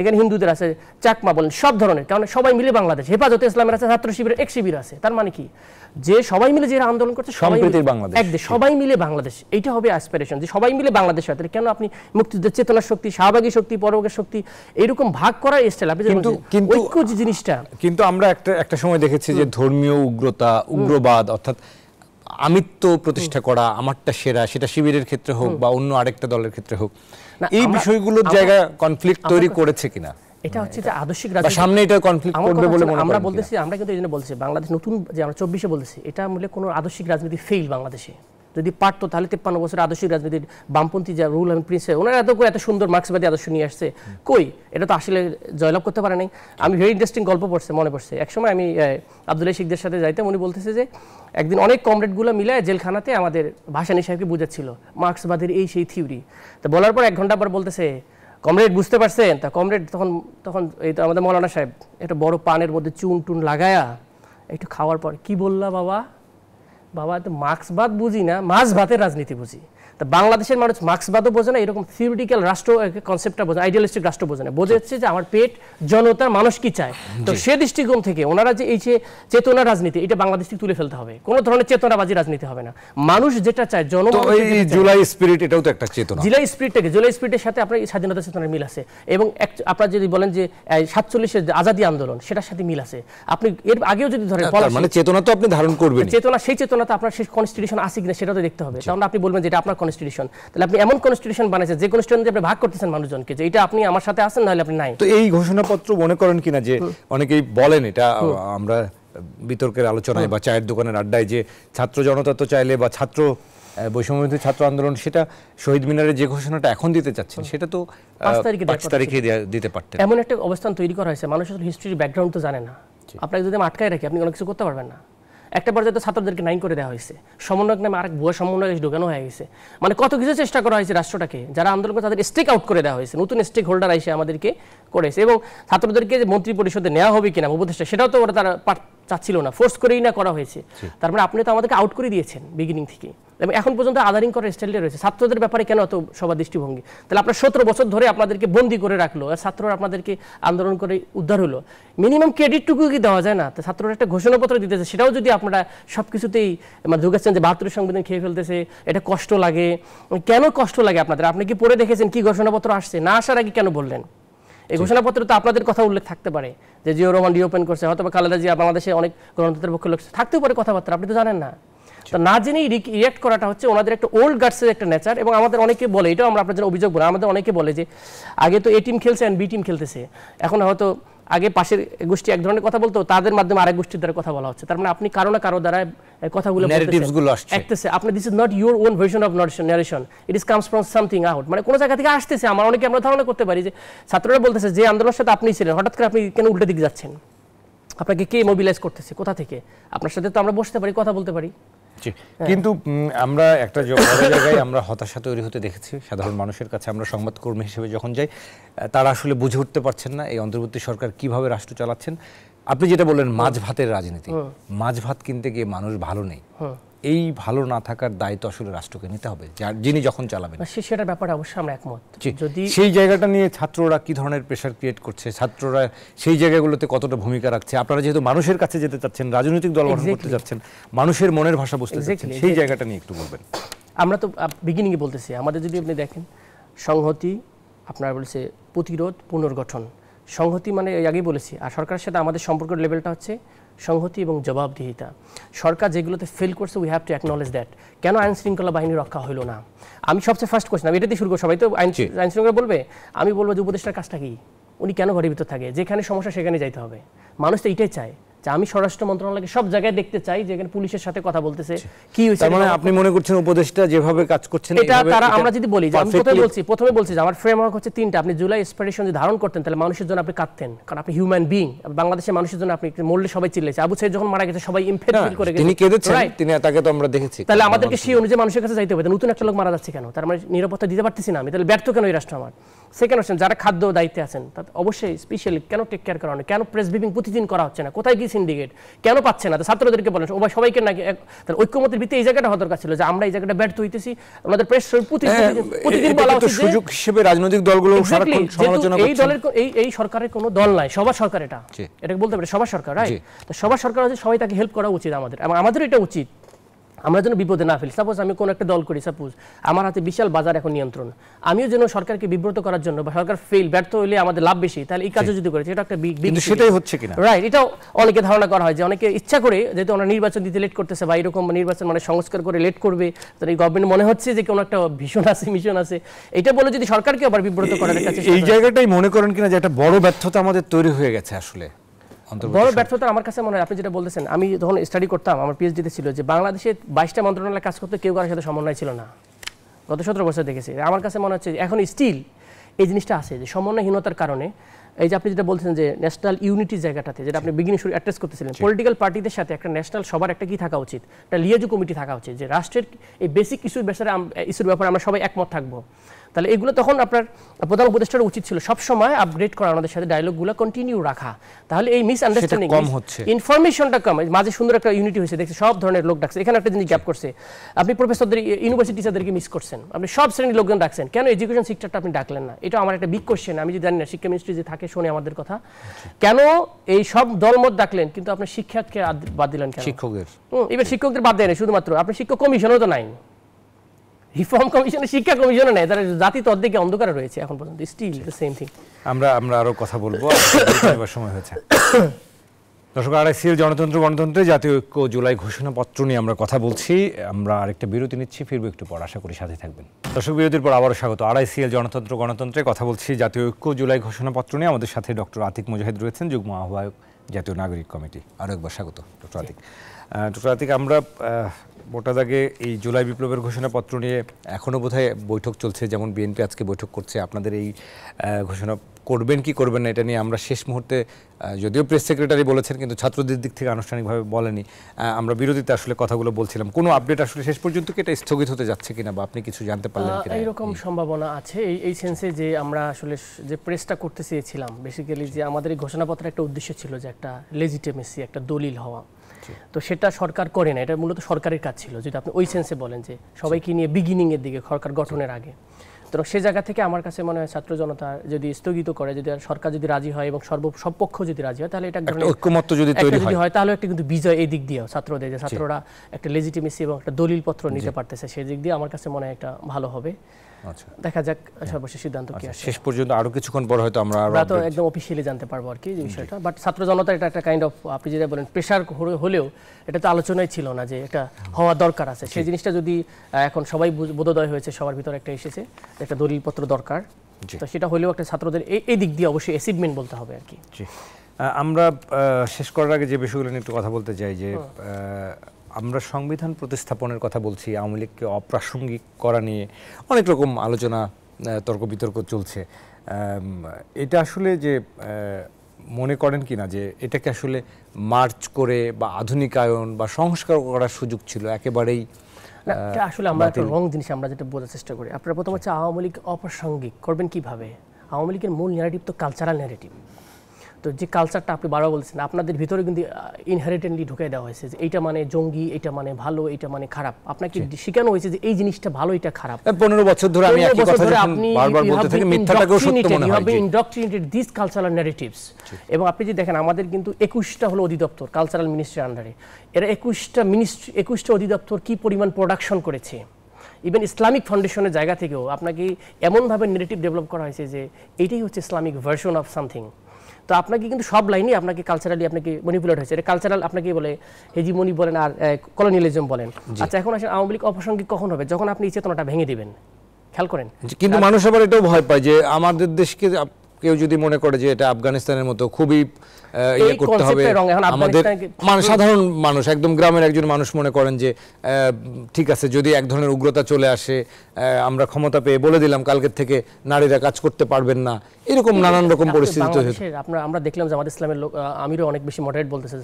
এখানে হিন্দুদের আছে, চাকমা বলেন, সব ধরনের, কারণ সবাই মিলে বাংলাদেশ, হেফাজতে ইসলামের আছে, ছাত্র শিবিরের এক শিবির আছে। তার মানে কি, যে সবাই মিলে যে আন্দোলন করছে সম্প্রীতির বাংলাদেশ, একদম সবাই মিলে বাংলাদেশ, এইটা হবে অ্যাসপিরেশন, যে সবাই মিলে বাংলাদেশ হয়। কেন আপনি মুক্তিযুদ্ধের চেতনার শক্তি, শাহবাগী শক্তি, পরবর্তী শক্তি এরকম ভাগ করার স্টাইল, আপনি কিন্তু ঐক্য যে জিনিসটা, কিন্তু আমরা একটা সময় দেখেছি যে ধর্মীয় উগ্রতা, উগ্রবাদ, অর্থাৎ আমিত্ব প্রতিষ্ঠা করা, আমারটা সেরা, সেটা শিবিরের ক্ষেত্রে হোক বা অন্য আরেকটা দলের ক্ষেত্রে হোক, এই বিষয়গুলোর জায়গা কনফ্লিক্ট তৈরি করেছে কিনা? এটা হচ্ছে যে আদর্শিক রাজনীতি, সামনে এটা কনফ্লিক্ট করবে বলে মনে আমরা বলতেছি, আমরা কিন্তু এইজন্য বলছি বাংলাদেশ নতুন যে আমরা 24-এ বলতেছি, এটা মূলে কোনো আদর্শিক রাজনীতি ফেল বাংলাদেশে। যদি পারতো তাহলে 53 বছরের আদর্শিক রাজনীতির বামপন্থী যা রুল এন্ড প্রিন্সিপাল, ওনারা এত সুন্দর মার্ক্সবাদী আদর্শ নিয়ে আসছে, কই এটা তো আসলে জয়লাভ করতে পারে নাই। আমি ভেরি ইন্টারেস্টিং গল্প মনে পড়ছে, একসময় আমি আব্দুল্লাহ শিকদের সাথে যাইতাম, উনি বলতেছে যে একদিন অনেক কমরেডগুলো মিলে জেলখানাতে আমাদের ভাসানী সাহেবকে বুঝাচ্ছিল মার্ক্সবাদের এই সেই থিওরি। তো বলার পর 1 ঘন্টা পর বলতেছে, কমরেড বুঝতে পারছেন? তা কমরেড তখন এই তো আমাদের মৌলানা সাহেব একটা বড় পানের মধ্যে চুন টুন লাগায়া একটু খাওয়ার পর কি বললা বাবা, তো মার্ক্সবাদ বুঝি না, মাছ ভাতের রাজনীতি বুঝি। তা বাংলাদেশের মানুষ মার্ক্সবাদও বোঝে না, এরকম থিওরিটিক্যাল রাষ্ট্র কনসেপ্টটা বোঝে, আইডিয়ালিস্টিক রাষ্ট্র বোঝে না, বোঝে হচ্ছে যে আমার পেট, জনতার মানুষ কি চায়। তো সে দৃষ্টিকোণ থেকে ওনারা যে এই যে চেতনা রাজনীতি, এটা বাংলাদেশ থেকে তুলে ফেলতে হবে, কোনো ধরনের চেতনাবাজি রাজনীতি হবে না, মানুষ যেটা চায়, জুলাই স্পিরিট, এটাও তো একটা চেতনা, জুলাই স্পিরিটের সাথে আপনার স্বাধীনতা চেতনার মিল আছে। এবং আপনারা যদি বলেন যে 47-এর আজাদী আন্দোলন, সেটার সাথে মিল আছে। আপনি এর আগেও যদি ধরেন, মানে চেতনা তো আপনি ধারণ করবেন, সেই চেতনা তো আপনার সেই কনস্টিটিউশন আছে কিনা সেটা তো দেখতে হবে। তাহলে আপনি বলবেন যে এটা আপনার কনস্টিটিউশন, তাহলে আপনি এমন কনস্টিটিউশন বানাইছেন যে কনস্টিটিউশন দিয়ে আপনি ভাগ করতেছেন মানুষজনকে, যে এটা আপনি আমার সাথে আছেন, নাহলে আপনি নাই। তো এই ঘোষণাপত্র মনে করেন কিনা যে অনেকেই বলেন, এটা আমরা বিতর্কের আলোচনায় বা চায়ের দোকানের আড্ডায়, যে ছাত্র জনতা তো চাইলে, বা ছাত্র বৈষম্যবিরোধী ছাত্র আন্দোলন, সেটা শহীদ মিনারের যে ঘোষণাটা এখন দিতে চাচ্ছেন, সেটা তো 5 তারিখে দিতে পারতেন। এমন একটা অবস্থান তৈরি করা হয়েছে, মানুষ আসলে হিস্ট্রির ব্যাকগ্রাউন্ড তো জানে না। আপনাকে যদি আমি আটকায় রাখি, আপনি অনেক কিছু করতে পারবেন না। একটা পর্যায়ে তো ছাত্রদেরকে 9 করে দেওয়া হয়েছে, সমন্বয়ক নামে আরেক ভুয়া সমন্বয় ঢোকানো হয়ে গেছে, মানে কত কিছু চেষ্টা করা হয়েছে রাষ্ট্রটাকে, যারা আন্দোলন করে তাদের স্টেক আউট করে দেওয়া হয়েছে, নতুন স্টেক হোল্ডার এসে আমাদেরকে করেছে। এবং ছাত্রদেরকে যে মন্ত্রী পরিষদে নেওয়া হবে কিনা উপদেষ্টা, সেটাও তো ওরা তারা চাচ্ছিল না, ফোর্স করেই না করা হয়েছে। তার মানে আপনি তো আমাদেরকে আউট করে দিয়েছেন বিগিনিং থেকে, এবং এখন পর্যন্ত আদারিং করার স্টাইলটা রয়েছে। ছাত্রদের ব্যাপারে কেন এত সবার দৃষ্টিভঙ্গি? তাহলে আপনার 17 বছর ধরে আপনাদেরকে বন্দি করে রাখলো, আর ছাত্ররা আপনাদেরকে আন্দোলন করে উদ্ধার হলো, মিনিমাম ক্রেডিটটুকু কি দেওয়া যায় না? তো ছাত্ররা একটা ঘোষণাপত্র দিতেছে, সেটাও যদি আপনারা সব কিছুতেই মানে ঢুকাচ্ছেন যে 72 সংবিধান খেয়ে ফেলতেছে, এটা কষ্ট লাগে। কেন কষ্ট লাগে আপনাদের? আপনি কি পড়ে দেখেছেন কি ঘোষণাপত্র আসছে? না আসার আগে কেন বললেন? এই ঘোষণাপত্রে তো আপনাদের কথা উল্লেখ থাকতে পারে, যে জিয়াউর রহমান রিওপেন করছে, হয়তো খালেদা জিয়া বাংলাদেশে অনেক গণতন্ত্রের পক্ষে লোক থাকতেও পারে কথাবার্তা, আপনি তো জানেন না। তো না জেনেই রিয়াক্ট করাটা হচ্ছে ওনাদের একটা ওল্ড গার্ডসের একটা নেচার। এবং আমাদের অনেকে বলে, এটাও আমরা আপনার জন্য অভিযোগ বলি, আমাদের অনেকে বলে যে আগে তো এ টিম খেলছে অ্যান্ড বি টিম খেলতেছে, এখন হয়তো আগে পাশের গোষ্ঠী এক ধরনের কথা বলতো, তাদের মাধ্যমে আরেক গোষ্ঠীর দ্বারা কথা বলা হচ্ছে। তার মানে আপনি কারো না কারো দ্বারা কথাগুলো আসতেছে, আপনি this is not your own version of narration, it is comes from something out, মানে কোনো জায়গা থেকে আসতেছে। আমরা অনেকে আমরা ধারণা করতে পারি যে ছাত্ররা বলতেছে যে আন্দোলনের সাথে আপনি ছিলেন, হঠাৎ করে আপনি কেন উল্টো দিকে যাচ্ছেন? আপনাকে কে মোবিলাইজ করতেছে, কোথা থেকে? আপনার সাথে তো আমরা বসতে পারি, কথা বলতে পারি। কিন্তু আমরা একটা জায়গায় আমরা হতাশা তৈরি হতে দেখেছি সাধারণ মানুষের কাছে। আমরা সংবাদকর্মী হিসেবে যখন যাই, তারা আসলে বুঝে উঠতে পারছেন না এই অন্তর্বর্তী সরকার কিভাবে রাষ্ট্র চালাচ্ছেন। আপনি যেটা বললেন মাছ ভাতের রাজনীতি, মাছ ভাত কিনতে গিয়ে মানুষ ভালো নেই, এই ভালো না থাকার দায়িত্ব আসলে রাষ্ট্রকে নিতে হবে, যিনি যখন চালাবেন। সেটার ব্যাপারে অবশ্যই আমরা একমত। যদি সেই জায়গাটা নিয়ে ছাত্ররা কি ধরনের প্রেশার ক্রিয়েট করছে, ছাত্ররা সেই জায়গাগুলোতে কতটা ভূমিকা রাখছে, আপনারা যেহেতু মানুষের কাছে যেতে চাচ্ছেন, রাজনৈতিক দল গঠন করতে যাচ্ছেন, মানুষের মনের ভাষা বুঝতে চাচ্ছেন, সেই জায়গাটা নিয়ে একটু বলবেন। আমরা তো বিগিনিংয়ে বলতেছি, আমাদের যদি আপনি দেখেন সংহতি, আপনারা বলছে প্রতিরোধ, পুনর্গঠন। সংহতি মানে আগেই বলেছি, আর সরকারের সাথে আমাদের সম্পর্কের লেভেলটা হচ্ছে সংহতি এবং জবাবদিহিতা। সরকার যেগুলোতে ফেল করছে, we have to acknowledge that. কেন আইন শৃঙ্খলা বাহিনী রক্ষা হলো না? আমি সবচেয়ে ফার্স্ট কোয়েশ্চেন, আমি এটাতে শুরু করবো, সবাই তো আইন শৃঙ্খলা বলবে, আমি বলবো যে উপদেষ্টার কাজটা কি? উনি কেন ঘরের ভিতর থাকে? যেখানে সমস্যা সেখানে যাইতে হবে। মানুষ তো এইটাই চায়, যে আমি স্বরাষ্ট্র মন্ত্রণালয়কে সব জায়গায় দেখতে চাই, যেখানে পুলিশের সাথে কথা বলতেছে কি হয়েছে। তার মানে আপনি মনে করছেন উপদেষ্টা যেভাবে কাজ করছেন এটা তারা, আমরা যদি বলি যে আমি প্রথমে বলছি যে আমার ফ্রেমওয়ার্ক হচ্ছে 3টা। আপনি জুলাই এক্সপিরেশন যদি ধারণ করতেন, তাহলে মানুষের জন্য আপনি কাঁদতেন, কারণ আপনি হিউম্যান বিইং। বাংলাদেশের মানুষের জন্য আপনি মরলে সবাই চিল্লাইছে, আবু সাইদ যখন মারা গেছে সবাই ইমফেক্ট ফিল করে গেছে, তিনি কেঁদেছেন, তিনি তাকে তো আমরা দেখেছি। তাহলে আমাদেরকে সেই অনুযায়ী মানুষের কাছে যাইতে হবে। নতুন একটা লোক মারা যাচ্ছে কেন? তার মানে নিরাপত্তা দিতে পারতেছি না আমি, তাহলে ব্যর্থ কেন এই রাষ্ট্র আমার? সেকেন্ড কোশ্চেন, যারা খাদ্য দায়িত্বে আছেন তাদের অবশ্যই স্পেশালি কেন টেক কেয়ার করা হয় না? কেন প্রেস ব্রিফিং প্রতিদিন করা হচ্ছে না? কোথায় গিয়েছে সিন্ডিকেট কেন পাচ্ছে না? ছাত্রদেরকে বলেন সবাইকে নাকি তাহলে ঐক্যমতের ভিত্তিতে এই জায়গাটা হওয়া দরকার ছিল যে আমরা এই জায়গাটা ব্যর্থ হইতেছি। আমাদের প্রেস প্রতিদিন বলা উচিত যে সুযোগ হিসেবে রাজনৈতিক দলগুলো সারাক্ষণ সমালোচনা করছে। এই দলের এই সরকারের কোনো দল নাই, সবার সরকার এটাকে বলতে পারে সবার সরকার, রাইট? তো সবার সরকার আছে, সবাই তাকে হেল্প করা উচিত আমাদের, এবং আমাদের এটা উচিত আমরা যেন বিপদে না ফেলি। সাপোজ আমি কোন একটা দল করি, সাপোজ আমার হাতে বিশাল বাজার এখন নিয়ন্ত্রণ, আমিও যেন সরকারকে বিব্রত করার জন্য বা সরকার ব্যর্থ হলে আমাদের লাভ বেশি, তাহলে এই কাজও যদি করেছে এটা একটা কিন্তু সেটাই হচ্ছে কিনা, রাইট? এটাও অনেকে ধারণা করা হয় যে অনেকে ইচ্ছা করে, যেহেতু আমরা নির্বাচন দিতে লেট করতেছে বা এরকম নির্বাচন মানে সংস্কার করে লেট করবে, তাহলে এই গভর্নমেন্ট মনে হচ্ছে যে কোনো একটা ভীষণ আছে, মিশন আছে, এটা বলে যদি সরকারকে আবার বিব্রত করার কাছে এই জায়গাটাই মনে করেন কিনা যে একটা বড় ব্যর্থতা আমাদের তৈরি হয়ে গেছে আসলে। বড় ব্যর্থতা আমার কাছে মনে হয়, আপনি যেটা বলতেছেন, আমি যখন স্টাডি করতাম, আমার পিএইচডিতে ছিল যে বাংলাদেশে 22টা মন্ত্রণালয় কাজ করতে কেউ কারোর সাথে সমন্বয় ছিল না, গত 17 বছর দেখেছি। আমার কাছে মনে হচ্ছে এখন স্টিল এই জিনিসটা আছে যে সমন্বয়হীনতার কারণে, এই যে আপনি যেটা বলছেন যে ন্যাশনাল ইউনিটি জায়গাটাতে, যেটা আপনি বিগিনিং শুরু অ্যাড্রেস করতেছিলেন, পলিটিক্যাল পার্টিদের সাথে একটা ন্যাশনাল সবার একটা কি থাকা উচিত, একটা লিয়াজু কমিটি থাকা উচিত, যে রাষ্ট্রের এই বেসিক ইস্যুর ব্যাপারে আমরা সবাই একমত থাকবো। তাহলে এগুলো তখন আপনার প্রধান উপদেষ্টার উচিত ছিল সবসময় আপগ্রেড করা, আমাদের সাথে ডায়লগুলো কন্টিনিউ রাখা, তাহলে এই মিসআন্ডারস্ট্যান্ডিং কম হচ্ছে, ইনফরমেশনটা কম, মাঝে সুন্দর একটা ইউনিটি হয়েছে, দেখছি সব ধরনের লোক ডাকছে। এখানে একটা জিনিস গ্যাপ করছে, আপনি প্রফেসরদের, ইউনিভার্সিটি টিচারদেরকে মিস করছেন, আপনি সব শ্রেণীর লোকজন ডাকছেন, কেন এডুকেশন সেক্টরটা আপনি ডাকলেন না? এটা আমার একটা বিগ কোশ্চেন, আমি যদি জানি না, শিক্ষা মিনিস্ট্রি যে থাকে শোনে আমাদের কথা, কেন এই সব দলমত ডাকলেন কিন্তু আপনি শিক্ষককে বাদ দিলেন কেন? শিক্ষকদের এবার শিক্ষকদের বাদ দেন, শুধুমাত্র আপনি শিক্ষক কমিশনও তো নাই, রিফর্ম কমিশনে, শিক্ষা কমিশনে নেই, তারা জাতি তো অর্ধেকে অন্ধকারে রয়েছে এখন পর্যন্ত, স্টিল দ্য সেম থিং। আমরা আরো কথা বলবো, সময় হয়েছে। দর্শক, RICL গণতন্ত্রে জাতীয় ঐক্য জুলাই ঘোষণাপত্র নিয়ে আমরা কথা বলছি। আমরা আরেকটা বিরতি নিচ্ছি, ফিরবো একটু পর, আশা করি সাথে থাকবেন। দর্শক, বিরতির পর আবারও স্বাগত। RICL গণতন্ত্রে কথা বলছি জাতীয় ঐক্য জুলাই ঘোষণাপত্র নিয়ে। আমাদের সাথে ডক্টর আতিক মুজাহিদ রয়েছেন, যুগ্ম আহ্বায়ক, জাতীয় নাগরিক কমিটি। আরও একবার স্বাগত ডক্টর আতিক। ডক্টর আতিক, আমরা মোটা দাগে এই জুলাই বিপ্লবের ঘোষণাপত্র নিয়ে এখনও বোধহয় বৈঠক চলছে, যেমন বিএনপি আজকে বৈঠক করছে। আপনাদের এই ঘোষণা করবেন কি করবেন না এটা নিয়ে আমরা শেষ মুহূর্তে, যদিও প্রেস সেক্রেটারি বলেছেন কিন্তু ছাত্রদের দিক থেকে আনুষ্ঠানিকভাবে বলেনি, আমরা বিরোধীতে আসলে কথাগুলো বলছিলাম। কোনো আপডেট আসলে শেষ পর্যন্ত কি এটা স্থগিত হতে যাচ্ছে কিনা, বা আপনি কিছু জানতে পারলেন কিনা? এইরকম সম্ভাবনা আছে, এই সেন্সে যে আমরা আসলে যে প্রেসটা করতে চেয়েছিলাম, বেসিক্যালি যে আমাদের এই ঘোষণাপত্রের একটা উদ্দেশ্য ছিল যে একটা লেজিটিমেসি, একটা দলিল হওয়া, তো সেটা সরকার করে না, এটা মূলত সরকারের কাজ ছিল, যদি আপনি ওই সেন্সে বলেন যে সবাইকে নিয়ে বিগিনিং এর দিকে সরকার গঠনের আগে। তো সে জায়গা থেকে আমার কাছে মনে হয় ছাত্র জনতা যদি স্থগিত করে, যদি সরকার যদি রাজি হয় এবং সব পক্ষ যদি রাজি হয়, তাহলে এটা ঐক্যমত্য যদি তৈরি হয়, তাহলে একটা কিন্তু বিজয় এই দিক দিয়ে ছাত্রদের, যে ছাত্ররা একটা লেজিটিমেসি এবং একটা দলিলপত্র নিতে পারতেছে, সেই দিক দিয়ে আমার কাছে মনে হয় একটা ভালো হবে। দেখা যাক সর্বশেষ সিদ্ধান্ত কি আসে। শেষ পর্যন্ত আরো কিছুক্ষণ পর হয়তো আমরা তো একদম অফিশিয়ালি জানতে পারবো আর কি যে বিষয়টা। বাট ছাত্র জনতা এটা একটা কাইন্ড অফ, আপনি যেটা বলেন প্রেশার হলেও এটা তো আলোচনায় ছিল না যে এটা হওয়া দরকার আছে, সেই জিনিসটা যদি এখন সবাই বোধোদয় হয়েছে, সবার ভিতরে একটা এসেছে একটা দলিলপত্র দরকার, তো সেটা হলেও একটা ছাত্রদের এই দিক দিয়ে অবশ্যই অ্যাচিভমেন্ট বলতে হবে আর কি। আমরা শেষ করার আগে যে বিষয়গুলো নিয়ে একটু কথা বলতে চাই, যে আমরা সংবিধান প্রতিস্থাপনের কথা বলছি, আওয়ামী লীগকে অপ্রাসঙ্গিক করা নিয়ে অনেক রকম আলোচনা, তর্ক বিতর্ক চলছে। এটা আসলে যে মনে করেন কিনা যে এটাকে আসলে মার্চ করে বা আধুনিকায়ন বা সংস্কার করার সুযোগ ছিল একেবারেই? আসলে আমরা একটা রং জিনিস আমরা যেটা বোঝার চেষ্টা করি, আপনার প্রথম হচ্ছে আওয়ামী লীগ অপ্রাসঙ্গিক করবেন কিভাবে? আওয়ামী লীগের মূল ন্যারেটিভ তো কালচারাল ন্যারেটিভ, তো যে কালচারটা আপনি বারবার বলছেন আপনাদের ভিতরে কিন্তু ইনহেরিটেন্টলি ঢুকে দেওয়া হয়েছে যে এইটা মানে জঙ্গি, এটা মানে ভালো, এটা মানে খারাপ, আপনাকে শেখানো হয়েছে যে এই জিনিসটা ভালো, এটা খারাপ। 15 বছর ধরে আমি একই কথা বারবার বলতে থাকি, মিথ্যাটাকেও সত্য মনে হয়। You have been indoctrinated these cultural narratives, এবং আপনি যদি দেখেন আমাদের কিন্তু 21টা হলো অধিদপ্তর কালচারাল মিনিস্ট্রির আন্ডারে, এরা 21টা অধিদপ্তর কি পরিমাণ প্রোডাকশন করেছে। ইভেন ইসলামিক ফাউন্ডেশনের জায়গা থেকেও আপনাকে এমনভাবে নেগেটিভ ডেভেলপ করা হয়েছে যে এইটাই হচ্ছে ইসলামিক ভার্সন অফ সামথিং। তো আপনাকে কিন্তু সব লাইনে আপনাকে কালচারালি আপনাকে ম্যানিপুলেট হয়েছে, এটা কালচারাল আপনাকে বলে হেজিমনি বলেন আর কলোনিয়ালিজম বলেন। আচ্ছা, এখন আসেন আওয়ামী লীগ অপ্রাসঙ্গিক কখন হবে? যখন আপনি এই চেতনাটা ভেঙে দিবেন, খেয়াল করেন। কিন্তু মানুষ আবার এটাও ভয় পায় যে আমাদের দেশকে কেউ যদি মনে করে যে এটা আফগানিস্তানের মতো খুবই ইয়ে করতে হবে, আমাদের সাধারণ মানুষ একদম গ্রামের একজন মানুষ মনে করেন যে ঠিক আছে যদি এক ধরনের উগ্রতা চলে আসে, আমরা ক্ষমতা পেয়ে বলে দিলাম কালকের থেকে নারীরা কাজ করতে পারবেন না, এরকম নানান রকম পরিস্থিতি তৈরি হচ্ছে। আমরা দেখলাম জামাত ইসলামের লোক আমিরও অনেক বেশি মডারেট বলতেছে।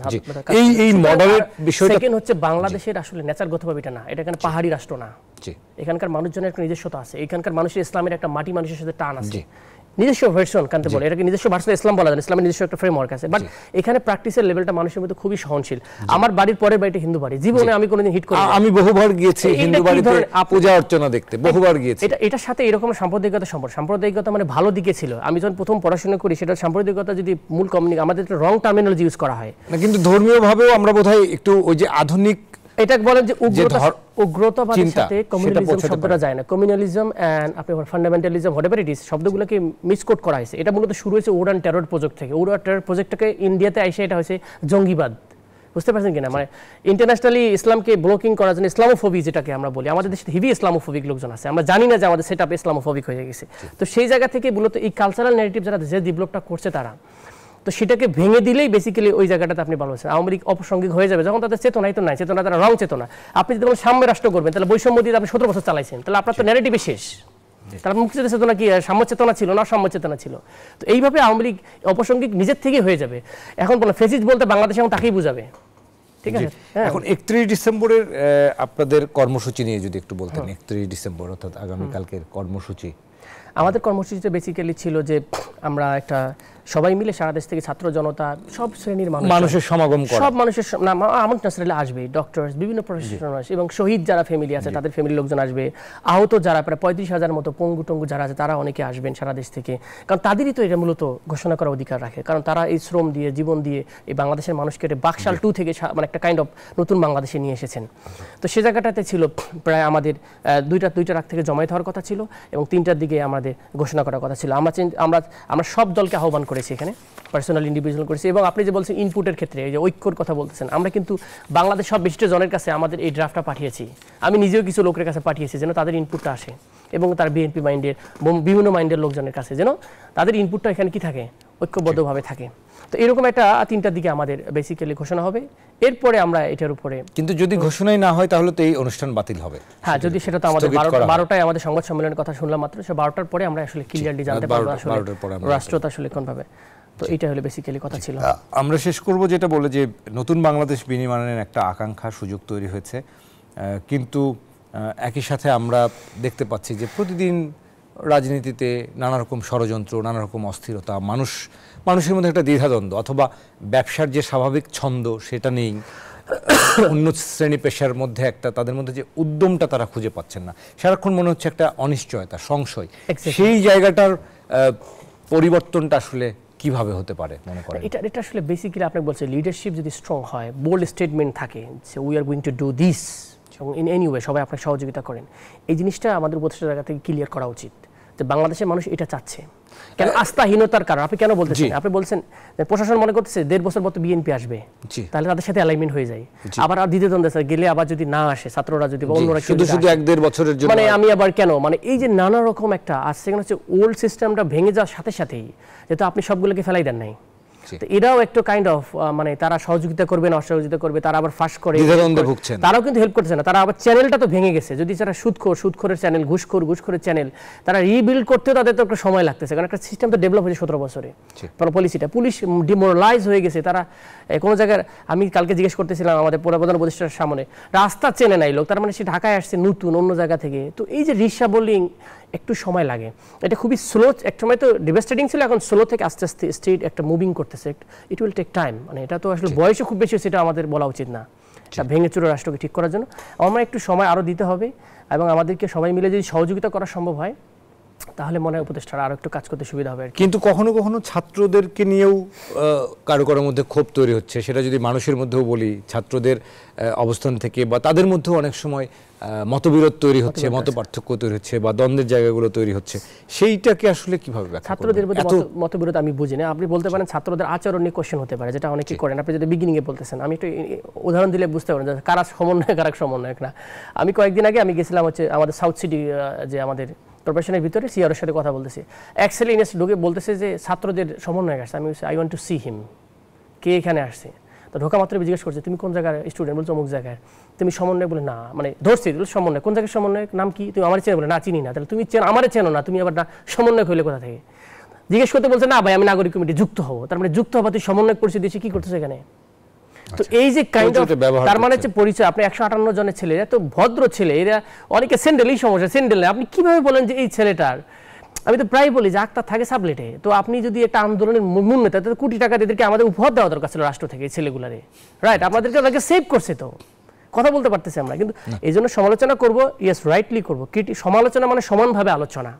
এই মডারেট বিষয়টা সেকেন্ড হচ্ছে বাংলাদেশের আসলে নেচারগতভাবে এটা না, এটা এখানে পাহাড়ি রাষ্ট্র না, এখানকার মানুষজনের একটা নিজস্বতা আছে, এখানকার মানুষের ইসলামের একটা মাটি মানুষের সাথে টান আছে, নিজস্ব ভার্সন কানতে বলে, এটাকে নিজস্ব ভার্সন ইসলাম বলা যায়, ইসলামের নিজস্ব একটা ফ্রেমওয়ার্ক আছে, বাট এখানে প্র্যাকটিসের লেভেলটা মানুষের মধ্যে খুবই সহনশীল। আমার বাড়ির পরের বাড়িটা হিন্দু বাড়ি, জীবনে আমি কোনোদিন হিট করি আমি বহুবার গিয়েছি হিন্দু বাড়িতে পূজা অর্চনা দেখতে, বহুবার গিয়েছি। এটার সাথে এরকম সাম্প্রদায়িকতা সম্পর্ক, সাম্প্রদায়িকতা মানে ভালো দিকে ছিল। আমি যখন প্রথম পড়াশোনা করি সেটা সাম্প্রদায়িকতা যদি মূল কমিউনিটি, আমাদের একটা রং টার্মিনোলজি ইউজ করা হয় না, কিন্তু ধর্মীয় ভাবেও আমরা বোধহয় একটু ওই যে আধুনিক, এটা বলেন যে উগ্রতাবাদের সাথে কমিউনালিজম শব্দটা যায় না। কমিউনালিজম এন্ড আপনি ফান্ডামেন্টালিজম হোয়াটএভার ইট ইজ শব্দগুলোকে মিসকোড করা হয়েছে। এটা মূলত শুরু হয়েছে ওর অ্যান্ড টেরর প্রজেক্ট থেকে। ওর অ্যান্ড টেরর প্রজেক্টটাকে ইন্ডিয়াতে আইসে এটা হয়েছে জঙ্গিবাদ, বুঝতে পারছেন কিনা? মানে ইন্টারন্যাশনালি ইসলামকে ব্লকিং করার জন্য ইসলামোফোবি যেটাকে আমরা বলি, আমাদের দেশে হেভি ইসলামোফোবিক লোকজন আছে, আমরা জানি না যে আমাদের সেটআপ ইসলামোফোবিক হয়ে গেছে। তো সেই জায়গা থেকে মূলত এই কালচারাল ন্যারেটিভ যারা যে ডেভেলপটা করছে তারা, তো সেটাকে ভেঙে দিলেই বেসিক্যালি ওই জায়গাটাতে আপনি ভালো হচ্ছেন। আওয়ামী লীগ অপ্রাসঙ্গিক হয়ে যাবে যখন তাদের চেতনাই তো নাই, চেতনা তারা রং চেতনা। আপনি যদি সাম্য রাষ্ট্র করবেন তাহলে বৈষম্য দিয়ে আপনি 17 বছর চালাইছেন, তাহলে আপনার তো ন্যারেটিভে শেষ। তার মুক্তিযুদ্ধের চেতনা কি সাম্য চেতনা ছিল না অসাম্য চেতনা ছিল? তো এইভাবে আওয়ামী লীগ অপ্রাসঙ্গিক নিজের থেকেই হয়ে যাবে। এখন বলেন ফেসিস্ট বলতে বাংলাদেশ এখন তাকেই বুঝাবে, ঠিক আছে? এখন 31 ডিসেম্বরের আপনাদের কর্মসূচি নিয়ে যদি একটু বলতেন। 31 ডিসেম্বর অর্থাৎ আগামী কালকের কর্মসূচি। আমাদের কর্মসূচিতে বেসিক্যালি ছিল যে আমরা একটা সবাই মিলে সারা দেশ থেকে ছাত্র জনতা সব শ্রেণীর মানুষের সমাগম করা, সব মানুষের আমার ন্যাচারালি আসবে, ডক্টরস, বিভিন্ন প্রফেশনাল এবং শহীদ যারা ফ্যামিলি আছে তাদের ফ্যামিলির লোকজন আসবে, আহত যারা প্রায় 35,000 মতো পঙ্গু টঙ্গু যারা আছে তারা অনেকে আসবেন সারা দেশ থেকে। কারণ তাদেরই তো এটা মূলত ঘোষণা করার অধিকার রাখে, কারণ তারা এই শ্রম দিয়ে জীবন দিয়ে এই বাংলাদেশের মানুষকে বাকশাল 2 থেকে মানে একটা কাইন্ড অফ নতুন বাংলাদেশে নিয়ে এসেছেন। তো সে জায়গাটাতে ছিল প্রায় আমাদের দুইটা রাত থেকে জমায়েত হওয়ার কথা ছিল এবং 3টার দিকে আমাদের ঘোষণা করার কথা ছিল। আমরা সব দলকে আহ্বান করেছি এখানে, পার্সোনাল ইন্ডিভিজুয়াল করেছি। এবং আপনি যে বলছেন ইনপুটের ক্ষেত্রে এই যে ঐক্যর কথা বলতেছেন, আমরা কিন্তু বাংলাদেশ সব বিশিষ্ট জনের কাছে আমাদের এই ড্রাফটটা পাঠিয়েছি। আমি নিজেও কিছু লোকের কাছে পাঠিয়েছি যেন তাদের ইনপুটটা আসে, এবং তার বিএনপি মাইন্ডের বিভিন্ন মাইন্ডের লোকজনের কাছে যেন তাদের ইনপুটটা এখানে কি থাকে, ঐক্যবদ্ধভাবে থাকে। তো এরকম একটা 3টার দিকে আমাদের বেসিক্যালি ঘোষণা হবে। এরপরে আমরা এটার উপরে, কিন্তু যদি ঘোষণাই না হয় তাহলে তো এই অনুষ্ঠান বাতিল হবে। হ্যাঁ, যদি সেটা তো আমাদের 12টায় আমাদের সংবাদ সম্মেলনের কথা শুনলাম মাত্র, সে 12টার পরে আমরা আসলে ক্লিয়ারলি জানতে পারবো আসলে রাষ্ট্রটা আসলে কোনভাবে। তো এটা হলো বেসিক্যালি কথা ছিল। আমরা শেষ করব যেটা বলে যে নতুন বাংলাদেশ বিনির্মাণের একটা আকাঙ্ক্ষা সুযোগ তৈরি হয়েছে, কিন্তু একই সাথে আমরা দেখতে পাচ্ছি যে প্রতিদিন রাজনীতিতে নানা রকম ষড়যন্ত্র, নানা রকম অস্থিরতা, মানুষের মধ্যে একটা দ্বিধাদ্বন্দ্ব, অথবা ব্যবসার যে স্বাভাবিক ছন্দ সেটা নেই, অন্য শ্রেণী পেশার মধ্যে একটা তাদের মধ্যে যে উদ্যমটা তারা খুঁজে পাচ্ছেন না, সারাক্ষণ মনে হচ্ছে একটা অনিশ্চয়তা, সংশয়। সেই জায়গাটার পরিবর্তনটা আসলে কিভাবে হতে পারে মনে করেন? এটা আসলে বেসিক্যালি আপনি বলছেন লিডারশিপ যদি স্ট্রং হয়, বোল্ড স্টেটমেন্ট থাকে যে we are going to do this, এবং ইন এনি ওয়ে সবাই আপনাকে সহযোগিতা করেন, এই জিনিসটা আমাদের উপদেষ্টা জায়গা থেকে ক্লিয়ার করা উচিত যে বাংলাদেশের মানুষ এটা চাচ্ছে। কেন আস্থাহীনতার কারণ আপনি কেন বলতেছেন? আপনি বলছেন প্রশাসন মনে করতেছে 1.5 বছর পর বিএনপি আসবে, তাহলে তাদের সাথে অ্যালাইনমেন্ট হয়ে যায়। আবার দ্বিতীয়দ্বন্দ্ব গেলে আবার যদি না আসে, ছাত্ররা যদি অন্যরা শুধু 1.5 বছরের জন্য, মানে আমি আবার কেন, মানে এই যে নানা রকম একটা আসছে, হচ্ছে ওল্ড সিস্টেমটা ভেঙে যাওয়ার সাথে সাথেই যেহেতু আপনি সবগুলোকে ফেলাই দেন নাই, তো এরাও একটু কাইন্ড অফ মানে তারা সহযোগিতা করবে না অসহযোগিতা করবে, তারা আবার ফাঁস করে, তারাও কিন্তু হেল্প করছে না, তারা আবার চ্যানেলটা তো ভেঙে গেছে। যদি যারা সুদখোরের চ্যানেল, ঘুষখোরের চ্যানেল, তারা রিবিল্ড করতেও তাদের তো একটা সময় লাগতেছে, কারণ একটা সিস্টেম তো ডেভেলপ হয়েছে 17 বছরে। পলিসিটা পুলিশ ডিমোরালাইজ হয়ে গেছে, তারা কোনো জায়গায়, আমি কালকে জিজ্ঞেস করতেছিলাম আমাদের প্রধান উপদেষ্টার সামনে, রাস্তা চেনে নাই লোক, তার মানে সে ঢাকায় আসছে নতুন অন্য জায়গা থেকে। তো এই যে রিক্সা বোলিং একটু সময় লাগে, এটা খুবই স্লো, এক সময় তো ডিভাস্টেটিং ছিল, এখন স্লো থেকে আস্তে আস্তে স্টেট একটা মুভিং করতেছে, ইট উইল টেক টাইম। মানে এটা তো আসলে বয়সে খুব বেশি, সেটা আমাদের বলা উচিত না, ভেঙে চুরে রাষ্ট্রকে ঠিক করার জন্য আমরা একটু সময় আরও দিতে হবে, এবং আমাদেরকে সবাই মিলে যদি সহযোগিতা করা সম্ভব হয় তাহলে মনে হয় উপদেষ্টারা আরো একটু কাজ করতে সুবিধা হবে। কিন্তু কখনো কখনো ছাত্রদেরকে নিয়েও কারো কারোর মধ্যে ক্ষোভ তৈরি হচ্ছে, সেটা যদি মানুষের মধ্যেও বলি, ছাত্রদের অবস্থান থেকে বা তাদের মধ্যেও অনেক সময় মতবিরোধ তৈরি হচ্ছে, মত পার্থক্য তৈরি হচ্ছে, বা দ্বন্দ্বের জায়গাগুলো তৈরি হচ্ছে, সেইটাকে আসলে কিভাবে ছাত্রদের মধ্যে মতবিরোধ আমি বুঝি না। আপনি বলতে পারেন ছাত্রদের আচরণ নিয়ে কোশ্চেন হতে পারে, যেটা অনেকেই করেন। আপনি যদি বিগিনিং এ বলতেছেন, আমি একটু উদাহরণ দিলে বুঝতে পারেন কারা সমন্বয় কারা সমন্বয়ক না। আমি কয়েকদিন আগে আমি গেছিলাম হচ্ছে আমাদের সাউথ সিটি, যে আমাদের কর্পোরেশনের ভিতরে সিআরের সাথে কথা বলতেছি, অ্যাকচুয়ালি ইউনিভার্সিটি ঢুকে বলতেছে যে ছাত্রদের সমন্বয় আসছে। আমি I want to see him, কে এখানে আসছে। তো ঢোকা মাত্র জিজ্ঞেস করছে তুমি কোন জায়গার স্টুডেন্ট, বলছো অমুক জায়গায়, তুমি সমন্বয়, বলে না, মানে ধরছি সমন্বয়, কোন জায়গায় সমন্বয়, নাম কি, তুমি আমার চেনো, বলে না চিনি না। তাহলে তুমি আমারে চেনো না, তুমি আবার না সমন্বয় হইলে কোথা থেকে? জিজ্ঞেস করতে বলছে না ভাই আমি নাগরিক কমিটি যুক্ত হবো, তার মানে যুক্ত হবা তুই সমন্বয় পরিচয় দিয়েছে, কি করতেছে এখানে? তো এই যে কাইন্ড অফ, তার মানে হচ্ছে পরিচয়, আপনি 158 জনের ছেলে, এত ভদ্র ছেলে, এরা অনেকে স্যান্ডেলই সমস্যা, স্যান্ডেল আপনি কিভাবে বলেন যে এই ছেলেটার আমি তো প্রায় বলি যে আক্তার থাকে সাবলেটে, তো আপনি যদি একটা আন্দোলনের মূল নেতা, তাহলে কোটি টাকা এদেরকে আমাদের উপহার দেওয়া দরকার ছিল রাষ্ট্র থেকে, এই ছেলেগুলারে, রাইট? আপনাদেরকে ওদেরকে সেভ করছে, তো কথা বলতে পারতেছি আমরা, কিন্তু এই জন্য সমালোচনা করবো, ইয়েস রাইটলি করবো। সমালোচনা মানে সমানভাবে আলোচনা,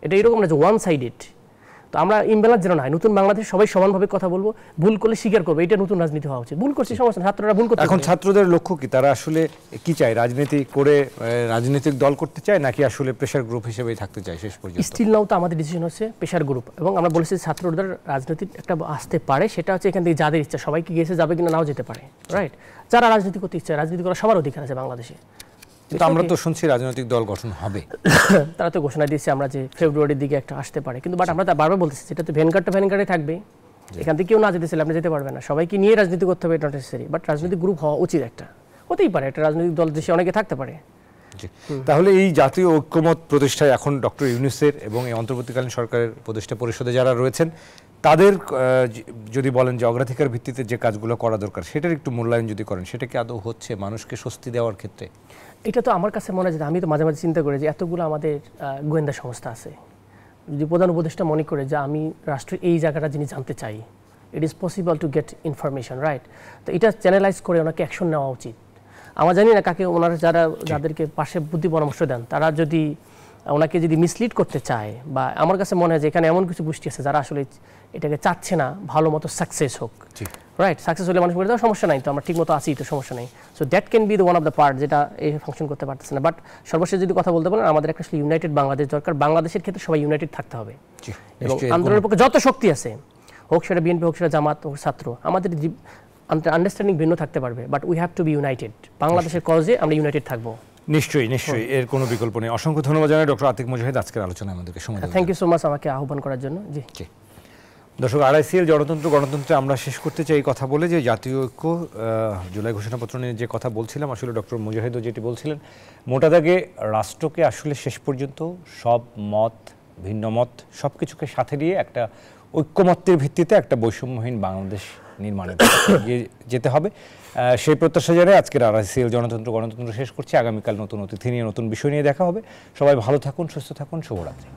এটা এরকম না যে ওয়ান সাইডেড। তো আমরা ইমব্যালেন্স যেন নয়, নতুন বাংলাদেশ সবাই সমানভাবে কথা বলবো, ভুল করলে স্বীকার করবো, এটা নতুন রাজনীতি হওয়া উচিত। ভুল করছে সমস্যা, ছাত্ররা ভুল করছে। এখন ছাত্রদের লক্ষ্য কি? তারা আসলে কি চায়? রাজনীতি করে রাজনৈতিক দল করতে চায়, নাকি আসলে প্রেশার গ্রুপ হিসেবেই থাকতে চায় শেষ পর্যন্ত? স্টিল নাও তো আমাদের ডিসিশন হচ্ছে প্রেশার গ্রুপ, এবং আমরা বলেছি ছাত্রদের রাজনীতির একটা আসতে পারে, সেটা হচ্ছে এখান থেকে যাদের ইচ্ছা, সবাইকে গিয়েছে যাবে কিনা নাও যেতে পারে, রাইট? যারা রাজনীতি করতে ইচ্ছা, রাজনীতি করার সবার অধিকার আছে বাংলাদেশে। কিন্তু আমরা তো শুনছি রাজনৈতিক দল গঠন হবে, তারা তো ঘোষণা দিয়েছে আমরা যে ফেব্রুয়ারির দিকে একটা আসতে পারে, কিন্তু বাট আমরা তো বারবার বলতেছি যেটা তো ভ্যানগার্ডে থাকবে, এখান থেকে কেউ না যেতে চাইলে আপনি যেতে পারবেন না, সবাইকে নিয়ে রাজনীতি করতে হবে, নট নেসেসারি, বাট রাজনৈতিক গ্রুপ হওয়া উচিত, একটা হতেই পারে, একটা রাজনৈতিক দল দেশে অনেকে থাকতে পারে। তাহলে এই জাতীয় ঐক্যমত প্রতিষ্ঠায় এখন ডক্টর ইউনূসের এবং এই অন্তর্বর্তীকালীন সরকারের উপদেষ্টা পরিষদে যারা রয়েছেন, তাদের যদি বলেন যে অগ্রাধিকার ভিত্তিতে যে কাজগুলো করা দরকার, সেটার একটু মূল্যায়ন যদি করেন, সেটা কি আদৌ হচ্ছে মানুষকে স্বস্তি দেওয়ার ক্ষেত্রে? এটা তো আমার কাছে মনে হয় যে, আমি তো মাঝে মাঝে চিন্তা করি যে এতগুলো আমাদের গোয়েন্দা সংস্থা আছে, যদি প্রধান উপদেষ্টা মনে করে যে আমি রাষ্ট্রের এই জায়গাটা যিনি জানতে চাই, it is possible to get information, right? তো এটা চ্যানেলাইজ করে ওনাকে অ্যাকশন নেওয়া উচিত। আমরা জানি না কাকে ওনারা যাদেরকে পাশে বুদ্ধি পরামর্শ দেন, তারা যদি ওনাকে যদি মিসলিড করতে চায়, বা আমার কাছে মনে হয় যে এখানে এমন কিছু গোষ্ঠী আছে যারা আসলে এটাকে চাচ্ছে না ভালো মতো সাকসেস হোক, রাইট? সাকসেস হলে মানুষ বলে দাও সমস্যা নাই, তো আমরা ঠিক মতো আছি, তো সমস্যা নেই। So that can be the one of the part যেটা এই ফাংশন করতে পারতেছে না। বাট সর্বশেষ যদি কথা বলতে বলেন, আমাদের একটা আসলে ইউনাইটেড বাংলাদেশ দরকার। বাংলাদেশের ক্ষেত্রে সবাই ইউনাইটেড থাকতে হবে, এবং আন্দোলনের পক্ষে যত শক্তি আছে, হোক সেটা বিএনপি, হোক সেটা জামাত, হোক ছাত্র, আমাদের আন্ডারস্ট্যান্ডিং ভিন্ন থাকতে পারবে, but we have to B United. বাংলাদেশের কজে আমরা ইউনাইটেড থাকবো। নিশ্চয়ই, এর কোনো বিকল্প নেই। অসংখ্য ধন্যবাদ জানাই ডক্টর আতিক মুজাহিদ আজকের আলোচনায় আমাদেরকে সময় দেওয়ার জন্য। থ্যাংক ইউ সো মাচ আমাকে আহ্বান করার জন্য। জি। দর্শক, আরআইসিএল গণতন্ত্রে আমরা শেষ করতে চাই কথা বলে যে জাতীয় ঐক্য, জুলাই ঘোষণাপত্র নিয়ে যে কথা বলছিলাম, আসলে ডক্টর মুজাহিদও যেটি বলছিলেন, মোটা দাগে রাষ্ট্রকে আসলে শেষ পর্যন্ত সব মত, ভিন্ন মত সব কিছুকে সাথে নিয়ে একটা ঐক্যমত্যের ভিত্তিতে একটা বৈষম্যহীন বাংলাদেশ নির্মাণে এগিয়ে যেতে হবে। সেই প্রত্যাশা জানিয়ে আজকের আরআইসিএল গণতন্ত্র শেষ করছি। আগামীকাল নতুন অতিথি নিয়ে, নতুন বিষয় নিয়ে দেখা হবে। সবাই ভালো থাকুন, সুস্থ থাকুন, শুভরাত্রি।